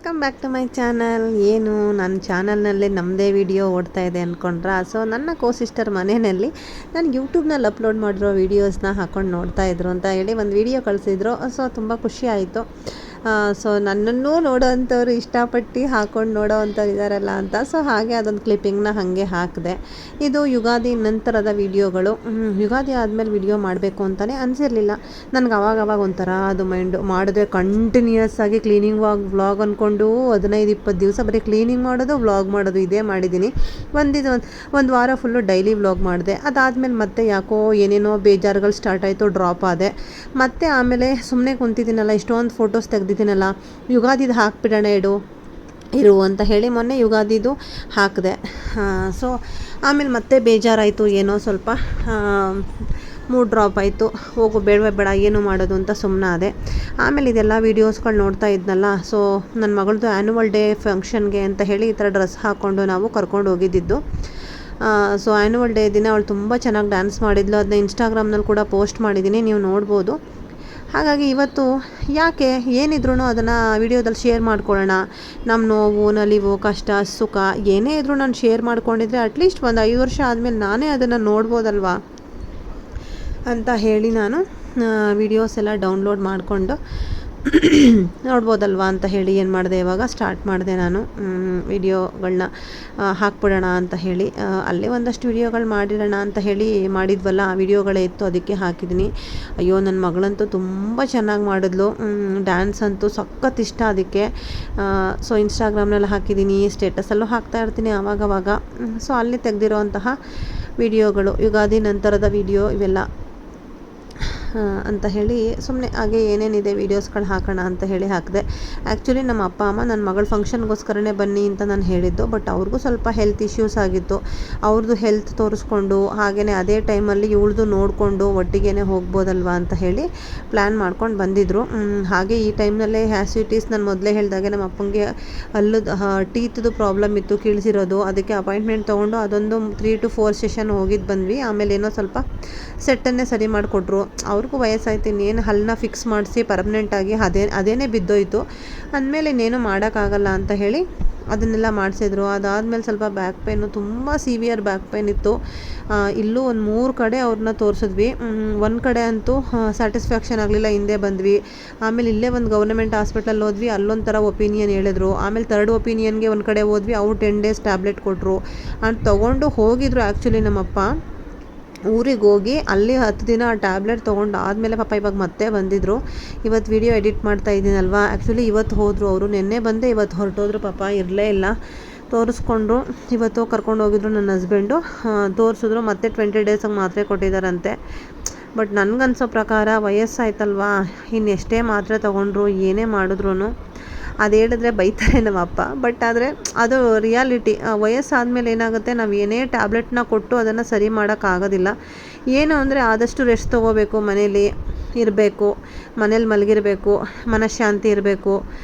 Welcome back to my channel. ಏನು ನನ್ನ ಚಾನಲ್ನಲ್ಲಿ ನಮ್ಮದೇ ವಿಡಿಯೋ ಓಡ್ತಾ ಇದೆ ಅಂದ್ಕೊಂಡ್ರಾ? ಸೊ ನನ್ನ ಸಿಸ್ಟರ್ ಮನೆಯಲ್ಲಿ ನಾನು ಯೂಟ್ಯೂಬ್ನಲ್ಲಿ ಅಪ್ಲೋಡ್ ಮಾಡಿರೋ ವೀಡಿಯೋಸ್ನ ಹಾಕ್ಕೊಂಡು ನೋಡ್ತಾ ಇದ್ರು ಅಂತ ಹೇಳಿ ಒಂದು ವಿಡಿಯೋ ಕಳಿಸಿದ್ರು. ಸೊ ತುಂಬ ಖುಷಿ ಆಯಿತು. ಸೊ ನನ್ನನ್ನು ನೋಡೋವಂಥವ್ರು ಇಷ್ಟಪಟ್ಟು ಹಾಕ್ಕೊಂಡು ನೋಡೋ ಅಂಥವ್ರು ಇದ್ದಾರಲ್ಲ ಅಂತ. ಸೊ ಹಾಗೆ ಅದೊಂದು ಕ್ಲಿಪ್ಪಿಂಗ್ನ ಹಾಗೆ ಹಾಕಿದೆ. ಇದು ಯುಗಾದಿ ನಂತರದ ವೀಡಿಯೋಗಳು. ಯುಗಾದಿ ಆದಮೇಲೆ ವಿಡಿಯೋ ಮಾಡಬೇಕು ಅಂತಲೇ ಅನಿಸಿರಲಿಲ್ಲ ನನಗೆ. ಅವಾಗವಾಗ ಒಂಥರ ಅದು ಮೈಂಡು ಮಾಡಿದ್ರೆ ಕಂಟಿನ್ಯೂಯಸ್ ಆಗಿ ಕ್ಲೀನಿಂಗ್ ವ್ಲಾಗ್ ಅಂದ್ಕೊಂಡು 15-20 ದಿವಸ ಬರೀ ಕ್ಲೀನಿಂಗ್ ಮಾಡೋದು ವ್ಲಾಗ್ ಮಾಡೋದು ಇದೇ ಮಾಡಿದ್ದೀನಿ. ಒಂದು ವಾರ ಫುಲ್ಲು ಡೈಲಿ ವ್ಲಾಗ್ ಮಾಡಿದೆ. ಅದಾದಮೇಲೆ ಮತ್ತೆ ಯಾಕೋ ಏನೇನೋ ಬೇಜಾರುಗಳು ಸ್ಟಾರ್ಟ್ ಆಯಿತು, ಡ್ರಾಪ್ ಆದೆ. ಮತ್ತು ಆಮೇಲೆ ಸುಮ್ಮನೆ ಕುಂತಿದ್ದೀನಲ್ಲ, ಇಷ್ಟೊಂದು ಫೋಟೋಸ್ ತೆಗ್ದಿದ್ದೀನಲ್ಲ, ಯುಗಾದಿದು ಹಾಕ್ಬಿಡೋಣ ಇರು ಅಂತ ಹೇಳಿ ಮೊನ್ನೆ ಯುಗಾದಿದು ಹಾಕಿದೆ. ಸೊ ಆಮೇಲೆ ಮತ್ತೆ ಬೇಜಾರಾಯಿತು, ಏನೋ ಸ್ವಲ್ಪ ಮೂಡ್ ಡ್ರಾಪ್ ಆಯಿತು. ಹೋಗು ಬೇಡವೇ ಬೇಡ ಏನು ಮಾಡೋದು ಅಂತ ಸುಮ್ಮನಾದೆ. ಆಮೇಲೆ ಇದೆಲ್ಲ ವೀಡಿಯೋಸ್ಗಳು ನೋಡ್ತಾ ಇದ್ನಲ್ಲ. ಸೊ ನನ್ನ ಮಗಳದ್ದು ಆ್ಯನ್ಯುವಲ್ ಡೇ ಫಂಕ್ಷನ್ಗೆ ಅಂತ ಹೇಳಿ ಈ ಥರ ಡ್ರೆಸ್ ಹಾಕ್ಕೊಂಡು ನಾವು ಕರ್ಕೊಂಡು ಹೋಗಿದ್ದಿದ್ದು. ಸೊ ಆ್ಯನ್ಯುವಲ್ ಡೇ ದಿನ ಅವಳು ತುಂಬ ಚೆನ್ನಾಗಿ ಡ್ಯಾನ್ಸ್ ಮಾಡಿದ್ಲು. ಅದನ್ನ ಇನ್ಸ್ಟಾಗ್ರಾಮ್ನಲ್ಲಿ ಕೂಡ ಪೋಸ್ಟ್ ಮಾಡಿದ್ದೀನಿ, ನೀವು ನೋಡ್ಬೋದು. ಹಾಗಾಗಿ ಇವತ್ತು ಯಾಕೆ ಏನಿದ್ರು ಅದನ್ನು ವಿಡಿಯೋದಲ್ಲಿ ಶೇರ್ ಮಾಡ್ಕೊಳ್ಳೋಣ. ನಮ್ಮ ನೋವು, ನಲಿವು, ಕಷ್ಟ, ಸುಖ ಏನೇ ಇದ್ರೂ ನಾನು ಶೇರ್ ಮಾಡ್ಕೊಂಡಿದ್ರೆ ಅಟ್ಲೀಸ್ಟ್ ಒಂದು 5 ವರ್ಷ ಆದಮೇಲೆ ನಾನೇ ಅದನ್ನು ನೋಡ್ಬೋದಲ್ವಾ ಅಂತ ಹೇಳಿ ನಾನು ವಿಡಿಯೋಸ್ ಎಲ್ಲ ಡೌನ್ಲೋಡ್ ಮಾಡಿಕೊಂಡು ನೋಡ್ಬೋದಲ್ವಾ ಅಂತ ಹೇಳಿ ಏನು ಮಾಡಿದೆ, ಇವಾಗ ಸ್ಟಾರ್ಟ್ ಮಾಡಿದೆ ನಾನು ವಿಡಿಯೋಗಳನ್ನ ಹಾಕ್ಬಿಡೋಣ ಅಂತ ಹೇಳಿ. ಅಲ್ಲೇ ಒಂದಷ್ಟು ವಿಡಿಯೋಗಳು ಮಾಡಿರೋಣ ಅಂತ ಹೇಳಿ ಮಾಡಿದ್ವಲ್ಲ, ಆ ವಿಡಿಯೋಗಳೇ ಇತ್ತು, ಅದಕ್ಕೆ ಹಾಕಿದ್ದೀನಿ. ಅಯ್ಯೋ ನನ್ನ ಮಗಳಂತೂ ತುಂಬ ಚೆನ್ನಾಗಿ ಮಾಡಿದ್ಲು. ಡ್ಯಾನ್ಸ್ ಅಂತೂ ಸಖತ್ ಇಷ್ಟ ಅದಕ್ಕೆ. ಸೊ ಇನ್ಸ್ಟಾಗ್ರಾಮ್ನಲ್ಲಿ ಹಾಕಿದ್ದೀನಿ, ಸ್ಟೇಟಸಲ್ಲೂ ಹಾಕ್ತಾ ಇರ್ತೀನಿ ಆವಾಗವಾಗ. ಸೊ ಅಲ್ಲಿ ತೆಗೆದಿರೋಂತಹ ವಿಡಿಯೋಗಳು, ಯುಗಾದಿ ನಂತರದ ವಿಡಿಯೋ ಇವೆಲ್ಲ ಅಂತ ಹೇಳಿ ಸುಮ್ಮನೆ ಹಾಗೆ ಏನೇನಿದೆ ವೀಡಿಯೋಸ್ಗಳು ಹಾಕೋಣ ಅಂತ ಹೇಳಿ ಹಾಕಿದೆ. ಆ್ಯಕ್ಚುಲಿ ನಮ್ಮ ಅಪ್ಪ ಅಮ್ಮ ನನ್ನ ಮಗಳ ಫಂಕ್ಷನ್ಗೋಸ್ಕರನೇ ಬನ್ನಿ ಅಂತ ನಾನು ಹೇಳಿದ್ದು. ಬಟ್ ಅವ್ರಿಗೂ ಸ್ವಲ್ಪ ಹೆಲ್ತ್ ಇಶ್ಯೂಸ್ ಆಗಿತ್ತು. ಅವ್ರದ್ದು ಹೆಲ್ತ್ ತೋರಿಸ್ಕೊಂಡು ಹಾಗೆಯೇ ಅದೇ ಟೈಮಲ್ಲಿ ಇವಳ್ದು ನೋಡಿಕೊಂಡು ಒಟ್ಟಿಗೆ ಹೋಗ್ಬೋದಲ್ವಾ ಅಂತ ಹೇಳಿ ಪ್ಲ್ಯಾನ್ ಮಾಡ್ಕೊಂಡು ಬಂದಿದ್ದರು. ಹಾಗೆ ಈ ಟೈಮ್ನಲ್ಲೇ ಹ್ಯಾಸಿಟಿಸ್ ನಾನು ಮೊದಲೇ ಹೇಳಿದಾಗೆ ನಮ್ಮ ಅಪ್ಪಂಗೆ ಟೀತ್ದು ಪ್ರಾಬ್ಲಮ್ ಇತ್ತು, ಕೀಳ್ಸಿರೋದು. ಅದಕ್ಕೆ ಅಪಾಯಿಂಟ್ಮೆಂಟ್ ತೊಗೊಂಡು ಅದೊಂದು 3 to 4 ಸೆಷನ್ ಹೋಗಿದ್ದು ಬಂದ್ವಿ. ಆಮೇಲೆ ಏನೋ ಸ್ವಲ್ಪ ಸೆಟ್ಟನ್ನೇ ಸರಿ ಮಾಡಿಕೊಟ್ರು. ಅವ್ರಿಗೂ ವಯಸ್ಸಾಯ್ತು, ಇನ್ನೇನು ಹಲ್ಲನ್ನ ಫಿಕ್ಸ್ ಮಾಡಿಸಿ ಪರ್ಮನೆಂಟಾಗಿ ಅದೇನೇ ಬಿದ್ದೋಯ್ತು ಅಂದಮೇಲೆ ಇನ್ನೇನು ಮಾಡೋಕ್ಕಾಗಲ್ಲ ಅಂತ ಹೇಳಿ ಅದನ್ನೆಲ್ಲ ಮಾಡಿಸಿದ್ರು. ಅದಾದಮೇಲೆ ಸ್ವಲ್ಪ ಬ್ಯಾಕ್ ಪೇನು, ತುಂಬ ಸಿವಿಯರ್ ಬ್ಯಾಕ್ ಪೇನ್ ಇತ್ತು. ಇಲ್ಲೂ ಒಂದು 3 ಕಡೆ ಅವ್ರನ್ನ ತೋರಿಸಿದ್ವಿ. ಒಂದು ಕಡೆ ಅಂತೂ ಸ್ಯಾಟಿಸ್ಫ್ಯಾಕ್ಷನ್ ಆಗಲಿಲ್ಲ, ಹಿಂದೆ ಬಂದ್ವಿ. ಆಮೇಲೆ ಇಲ್ಲೇ ಒಂದು ಗೌರ್ಮೆಂಟ್ ಹಾಸ್ಪಿಟಲ್ ಹೋದ್ವಿ, ಅಲ್ಲೊಂಥರ ಒಪಿನಿಯನ್ ಹೇಳಿದ್ರು. ಆಮೇಲೆ 3rd ಒಪಿನಿಯನ್ಗೆ ಒಂದು ಕಡೆ ಹೋದ್ವಿ, ಅವ್ರು 10 days ಟ್ಯಾಬ್ಲೆಟ್ ಕೊಟ್ಟರು. ಅಂತ ತೊಗೊಂಡು ಹೋಗಿದ್ರು. ಆ್ಯಕ್ಚುಲಿ ನಮ್ಮಪ್ಪ ಊರಿಗೆ ಹೋಗಿ ಅಲ್ಲಿ 10 ದಿನ ಆ ಟ್ಯಾಬ್ಲೆಟ್ ತೊಗೊಂಡು ಆದಮೇಲೆ ಪಾಪ ಇವಾಗ ಮತ್ತೆ ಬಂದಿದ್ದರು. ಇವತ್ತು ವಿಡಿಯೋ ಎಡಿಟ್ ಮಾಡ್ತಾ ಇದ್ದೀನಲ್ವ, ಆ್ಯಕ್ಚುಲಿ ಇವತ್ತು ಹೋದರು ಅವರು. ನಿನ್ನೆ ಬಂದೆ ಇವತ್ತು ಹೊರಟೋದ್ರು, ಪಾಪ ಇರಲೇ ಇಲ್ಲ. ತೋರಿಸ್ಕೊಂಡ್ರು. ಇವತ್ತು ಕರ್ಕೊಂಡು ಹೋಗಿದ್ರು ನನ್ನ ಹಸ್ಬೆಂಡು, ತೋರಿಸಿದ್ರು. ಮತ್ತೆ 20 days ಮಾತ್ರೆ ಕೊಟ್ಟಿದ್ದಾರಂತೆ. ಬಟ್ ನನಗನ್ಸೋ ಪ್ರಕಾರ ವಯಸ್ಸಾಯ್ತಲ್ವಾ, ಇನ್ನೆಷ್ಟೇ ಮಾತ್ರೆ ತೊಗೊಂಡ್ರು ಏನೇ ಮಾಡಿದ್ರು ಅದು ಹೇಳಿದ್ರೆ ಬೈತಾರೆ ನಮ್ಮ ಅಪ್ಪ. ಬಟ್ ಆದರೆ ಅದು ರಿಯಾಲಿಟಿ. ವಯಸ್ಸಾದಮೇಲೆ ಏನಾಗುತ್ತೆ, ನಾವು ಏನೇ ಟ್ಯಾಬ್ಲೆಟ್ನ ಕೊಟ್ಟು ಅದನ್ನು ಸರಿ ಮಾಡೋಕ್ಕಾಗೋದಿಲ್ಲ. ಏನು ಅಂದರೆ ಆದಷ್ಟು ರೆಸ್ಟ್ ತೊಗೋಬೇಕು, ಮನೇಲಿ ಇರಬೇಕು, ಮನೇಲಿ ಮಲಗಿರಬೇಕು, ಮನಃಶಾಂತಿ ಇರಬೇಕು,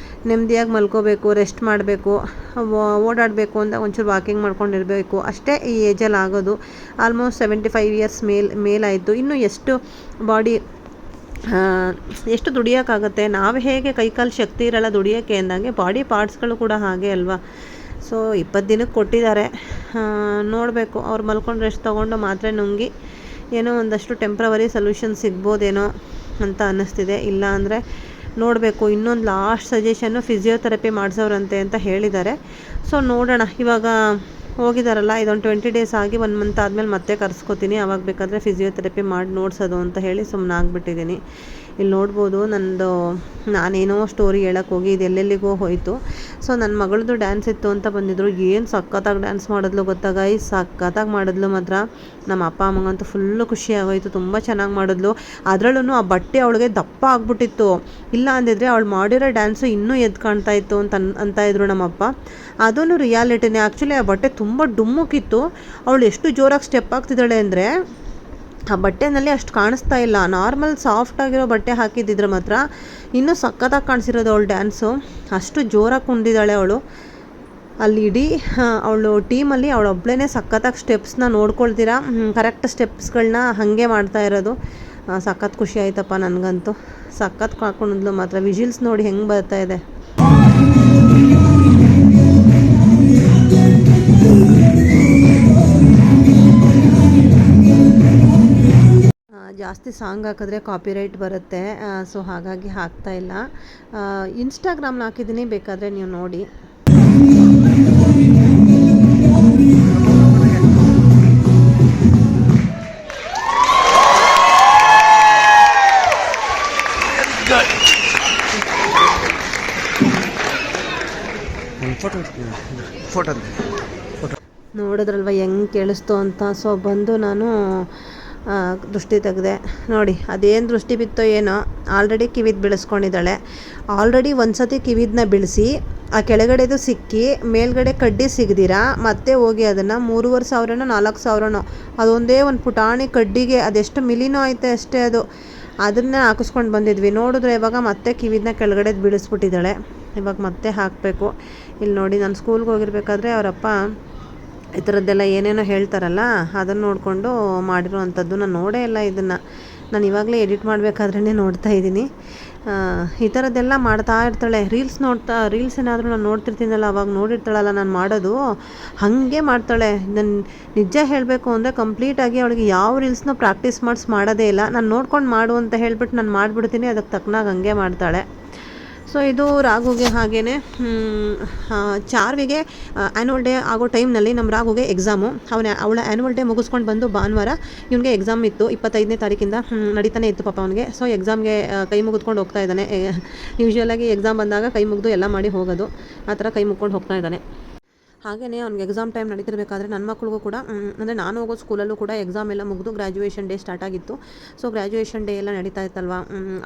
ನೆಮ್ಮದಿಯಾಗಿ ಮಲ್ಕೋಬೇಕು, ರೆಸ್ಟ್ ಮಾಡಬೇಕು, ಓಡಾಡಬೇಕು ಅಂತ ಒಂಚೂರು ವಾಕಿಂಗ್ ಮಾಡ್ಕೊಂಡಿರಬೇಕು. ಅಷ್ಟೇ ಈ ಏಜಲ್ಲಿ ಆಗೋದು. Almost 75 years ಮೇಲಾಯಿತು. ಇನ್ನು ಎಷ್ಟು ಬಾಡಿ ಎಷ್ಟು ದುಡಿಯೋಕ್ಕಾಗುತ್ತೆ. ನಾವು ಹೇಗೆ ಕೈಕಾಲು ಶಕ್ತಿ ಇರಲ್ಲ ದುಡಿಯೋಕ್ಕೆ ಅಂದಂಗೆ ಬಾಡಿ ಪಾರ್ಟ್ಸ್ಗಳು ಕೂಡ ಹಾಗೆ ಅಲ್ವಾ. ಸೊ 20 ದಿನಕ್ಕೆ ಕೊಟ್ಟಿದ್ದಾರೆ, ನೋಡಬೇಕು. ಅವ್ರು ಮಲ್ಕೊಂಡು ರೆಸ್ಟ್ ತೊಗೊಂಡು ಮಾತ್ರೆ ನುಂಗಿ ಏನೋ ಒಂದಷ್ಟು ಟೆಂಪ್ರವರಿ ಸೊಲ್ಯೂಷನ್ ಸಿಗ್ಬೋದೇನೋ ಅಂತ ಅನ್ನಿಸ್ತಿದೆ. ಇಲ್ಲ ಅಂದರೆ ನೋಡಬೇಕು. ಇನ್ನೊಂದು ಲಾಸ್ಟ್ ಸಜೆಷನ್ನು ಫಿಸಿಯೋಥೆರಪಿ ಮಾಡಿಸೋರಂತೆ ಅಂತ ಹೇಳಿದ್ದಾರೆ. ಸೊ ನೋಡೋಣ. ಇವಾಗ ಹೋಗಿದ್ದಾರಲ್ಲ, ಇದೊಂದು 20 days ಆಗಿ 1 month ಆದಮೇಲೆ ಮತ್ತೆ ಕರೆಸ್ಕೊತೀನಿ. ಆವಾಗ ಬೇಕಾದರೆ ಫಿಸಿಯೋಥೆರಪಿ ಮಾಡಿ ನೋಡ್ಸೋದು ಅಂತ ಹೇಳಿ ಸುಮ್ಮನೆ ಆಗಿಬಿಟ್ಟಿದ್ದೀನಿ. ಇಲ್ಲಿ ನೋಡ್ಬೋದು ನಂದು ನಾನೇನೋ ಸ್ಟೋರಿ ಹೇಳೋಕ್ಕೆ ಹೋಗಿ ಇದು ಎಲ್ಲೆಲ್ಲಿಗೋ ಹೋಯಿತು. ಸೊ ನನ್ನ ಮಗಳದ್ದು ಡ್ಯಾನ್ಸ್ ಇತ್ತು ಅಂತ ಬಂದಿದ್ದರು. ಏನು ಸಖತ್ತಾಗಿ ಡ್ಯಾನ್ಸ್ ಮಾಡಿದ್ಲು ಗೊತ್ತಾ ಗೈಸ್, ಸಖತ್ತಾಗಿ ಮಾಡಿದ್ಲು ಮಾತ್ರ. ನಮ್ಮ ಅಪ್ಪ ಅಮ್ಮಂಗಂತೂ ಫುಲ್ಲು ಖುಷಿ ಆಗೋಯಿತು, ತುಂಬ ಚೆನ್ನಾಗಿ ಮಾಡಿದ್ಲು. ಅದರಲ್ಲೂ ಆ ಬಟ್ಟೆ ಅವಳಿಗೆ ದಪ್ಪ ಆಗ್ಬಿಟ್ಟಿತ್ತು. ಇಲ್ಲ ಅಂದಿದ್ರೆ ಅವಳು ಮಾಡಿರೋ ಡ್ಯಾನ್ಸು ಇನ್ನೂ ಎದ್ದು ಕಾಣ್ತಾ ಇತ್ತು ಅಂತ ಇದ್ರು ನಮ್ಮಪ್ಪ. ಅದೂ ರಿಯಾಲಿಟಿನೇ. ಆ್ಯಕ್ಚುಲಿ ಆ ಬಟ್ಟೆ ತುಂಬ ಡುಮ್ಮುಕ್ಕಿತ್ತು. ಅವಳು ಎಷ್ಟು ಜೋರಾಗಿ ಸ್ಟೆಪ್ ಆಗ್ತಿದ್ದಾಳೆ ಅಂದರೆ ಆ ಬಟ್ಟೆನಲ್ಲಿ ಅಷ್ಟು ಕಾಣಿಸ್ತಾ ಇಲ್ಲ. ನಾರ್ಮಲ್ ಸಾಫ್ಟಾಗಿರೋ ಬಟ್ಟೆ ಹಾಕಿದ್ದಿದ್ರೆ ಮಾತ್ರ ಇನ್ನೂ ಸಖತ್ತಾಗಿ ಕಾಣಿಸಿರೋದು ಅವಳು ಡ್ಯಾನ್ಸು. ಅಷ್ಟು ಜೋರಾಗಿ ಕುಂದಿದ್ದಾಳೆ ಅವಳು. ಅಲ್ಲಿ ಇಡೀ ಅವಳು ಟೀಮಲ್ಲಿ ಅವಳೊಬ್ಬಳೇ ಸಖತ್ತಾಗಿ ಸ್ಟೆಪ್ಸ್ನ ನೋಡ್ಕೊಳ್ತೀರಾ, ಕರೆಕ್ಟ್ ಸ್ಟೆಪ್ಸ್ಗಳನ್ನ ಹಾಗೆ ಮಾಡ್ತಾ ಇರೋದು. ಸಖತ್ ಖುಷಿ ಆಯ್ತಪ್ಪ ನನಗಂತೂ. ಸಖತ್ ಹಾಕೊಂಡಿದ್ಲು ಮಾತ್ರ. ವಿಜಿಲ್ಸ್ ನೋಡಿ ಹೆಂಗೆ ಬರ್ತಾ ಇದೆ. ಜಾಸ್ತಿ ಸಾಂಗ್ ಹಾಕಿದ್ರೆ ಕಾಪಿರೈಟ್ ಬರುತ್ತೆ, ಸೊ ಹಾಗಾಗಿ ಹಾಕ್ತಾ ಇಲ್ಲ. ಇನ್ಸ್ಟಾಗ್ರಾಮ್ನ ಹಾಕಿದ್ದೀನಿ, ಬೇಕಾದರೆ ನೀವು ನೋಡಿ. ನೋಡಿದ್ರಲ್ವ ಹೆಂಗೆ ಕೇಳಿಸ್ತು ಅಂತ. ಸೊ ಬಂದು ನಾನು ದೃಷ್ಟಿ ತೆಗೆದೆ. ನೋಡಿ ಅದೇನು ದೃಷ್ಟಿ ಬಿತ್ತೋ ಏನೋ, ಆಲ್ರೆಡಿ ಕಿವಿದು ಬೀಳಿಸ್ಕೊಂಡಿದ್ದಾಳೆ. ಆಲ್ರೆಡಿ ಒಂದು ಸತಿ ಕಿವಿದನ್ನ ಬೀಳಿಸಿ ಆ ಕೆಳಗಡೆದು ಸಿಕ್ಕಿ ಮೇಲ್ಗಡೆ ಕಡ್ಡಿ ಸಿಗದಿರಾ ಮತ್ತೆ ಹೋಗಿ ಅದನ್ನು 3,500 4,000 ಅದೊಂದೇ ಒಂದು ಪುಟಾಣಿ ಕಡ್ಡಿಗೆ ಅದೆಷ್ಟು ಮಿಲಿನೋ ಐತೆ ಅಷ್ಟೇ ಅದು. ಅದನ್ನೇ ಹಾಕಿಸ್ಕೊಂಡು ಬಂದಿದ್ವಿ. ನೋಡಿದ್ರೆ ಇವಾಗ ಮತ್ತೆ ಕಿವಿದನ್ನ ಕೆಳಗಡೆ ಬೀಳಿಸ್ಬಿಟ್ಟಿದ್ದಾಳೆ. ಇವಾಗ ಮತ್ತೆ ಹಾಕಬೇಕು. ಇಲ್ಲಿ ನೋಡಿ, ನಾನು ಸ್ಕೂಲ್ಗೆ ಹೋಗಿರ್ಬೇಕಾದ್ರೆ ಅವರಪ್ಪ ಈ ಥರದ್ದೆಲ್ಲ ಏನೇನೋ ಹೇಳ್ತಾರಲ್ಲ ಅದನ್ನು ನೋಡಿಕೊಂಡು ಮಾಡಿರೋ ಅಂಥದ್ದು. ನಾನು ನೋಡೇ ಇಲ್ಲ ಇದನ್ನು. ನಾನು ಇವಾಗಲೇ ಎಡಿಟ್ ಮಾಡಬೇಕಾದ್ರೇ ನೋಡ್ತಾ ಇದ್ದೀನಿ. ಈ ಥರದ್ದೆಲ್ಲ ಮಾಡ್ತಾ ಇರ್ತಾಳೆ. ರೀಲ್ಸ್ ಏನಾದರೂ ನಾನು ನೋಡ್ತಿರ್ತೀನಲ್ಲ, ಅವಾಗ ನೋಡಿರ್ತಾಳಲ್ಲ ನಾನು ಮಾಡೋದು, ಹಾಗೆ ಮಾಡ್ತಾಳೆ. ನಾನು ನಿಜ ಹೇಳಬೇಕು ಅಂದರೆ ಕಂಪ್ಲೀಟಾಗಿ ಅವಳಿಗೆ ಯಾವ ರೀಲ್ಸ್ನೂ ಪ್ರಾಕ್ಟೀಸ್ ಮಾಡೋದೇ ಇಲ್ಲ. ನಾನು ನೋಡ್ಕೊಂಡು ಮಾಡು ಅಂತ ಹೇಳ್ಬಿಟ್ಟು ನಾನು ಮಾಡಿಬಿಡ್ತೀನಿ, ಅದಕ್ಕೆ ತಕ್ಕನಾಗ ಹಂಗೆ ಮಾಡ್ತಾಳೆ. ಸೊ ಇದು ರಾಘುಗೆ ಹಾಗೇ ಚಾರ್ವಿಗೆ ಆ್ಯನ್ಯುವಲ್ ಡೇ ಆಗೋ ಟೈಮ್ನಲ್ಲಿ ನಮ್ಮ ರಾಘುಗೆ ಎಕ್ಸಾಮು. ಅವಳ ಆ್ಯನ್ಯುವಲ್ ಡೇ ಮುಗಿಸ್ಕೊಂಡು ಬಂದು ಭಾನುವಾರ ಇವನಿಗೆ ಎಕ್ಸಾಮ್ ಇತ್ತು. 25ನೇ ತಾರೀಕಿಂದ ನಡೀತಾನೆ ಇತ್ತು ಪಾಪ ಅವನಿಗೆ. ಸೊ ಎಕ್ಸಾಮ್ಗೆ ಕೈ ಮುಗಿದ್ಕೊಂಡು ಹೋಗ್ತಾ ಇದ್ದಾನೆ. ಯೂಶ್ವಲಾಗಿ ಎಕ್ಸಾಮ್ ಬಂದಾಗ ಕೈ ಮುಗಿದು ಎಲ್ಲ ಮಾಡಿ ಹೋಗೋದು, ಆ ಥರ ಕೈ ಮುಗ್ಕೊಂಡು ಹೋಗ್ತಾ ಇದ್ದಾನೆ. ಹಾಗೆಯೇ ಅವ್ನಿಗೆ ಎಕ್ಸಾಮ್ ಟೈಮ್ ನಡೀತಿರ್ಬೇಕಾದ್ರೆ ನನ್ನ ಮಕ್ಳಿಗೂ ಕೂಡ ಅಂದರೆ ನಾನು ಹೋಗೋ ಸ್ಕೂಲಲ್ಲೂ ಕೂಡ ಎಕ್ಸಾಮ್ ಎಲ್ಲ ಮುಗಿದು ಗ್ರ್ಯಾಜುಯೇಷನ್ ಡೇ ಸ್ಟಾರ್ಟ್ ಆಗಿತ್ತು. ಸೊ ಗ್ರ್ಯಾಜುಯೇಷನ್ ಡೇ ಎಲ್ಲ ನಡೀತಾ ಇತ್ತಲ್ವ,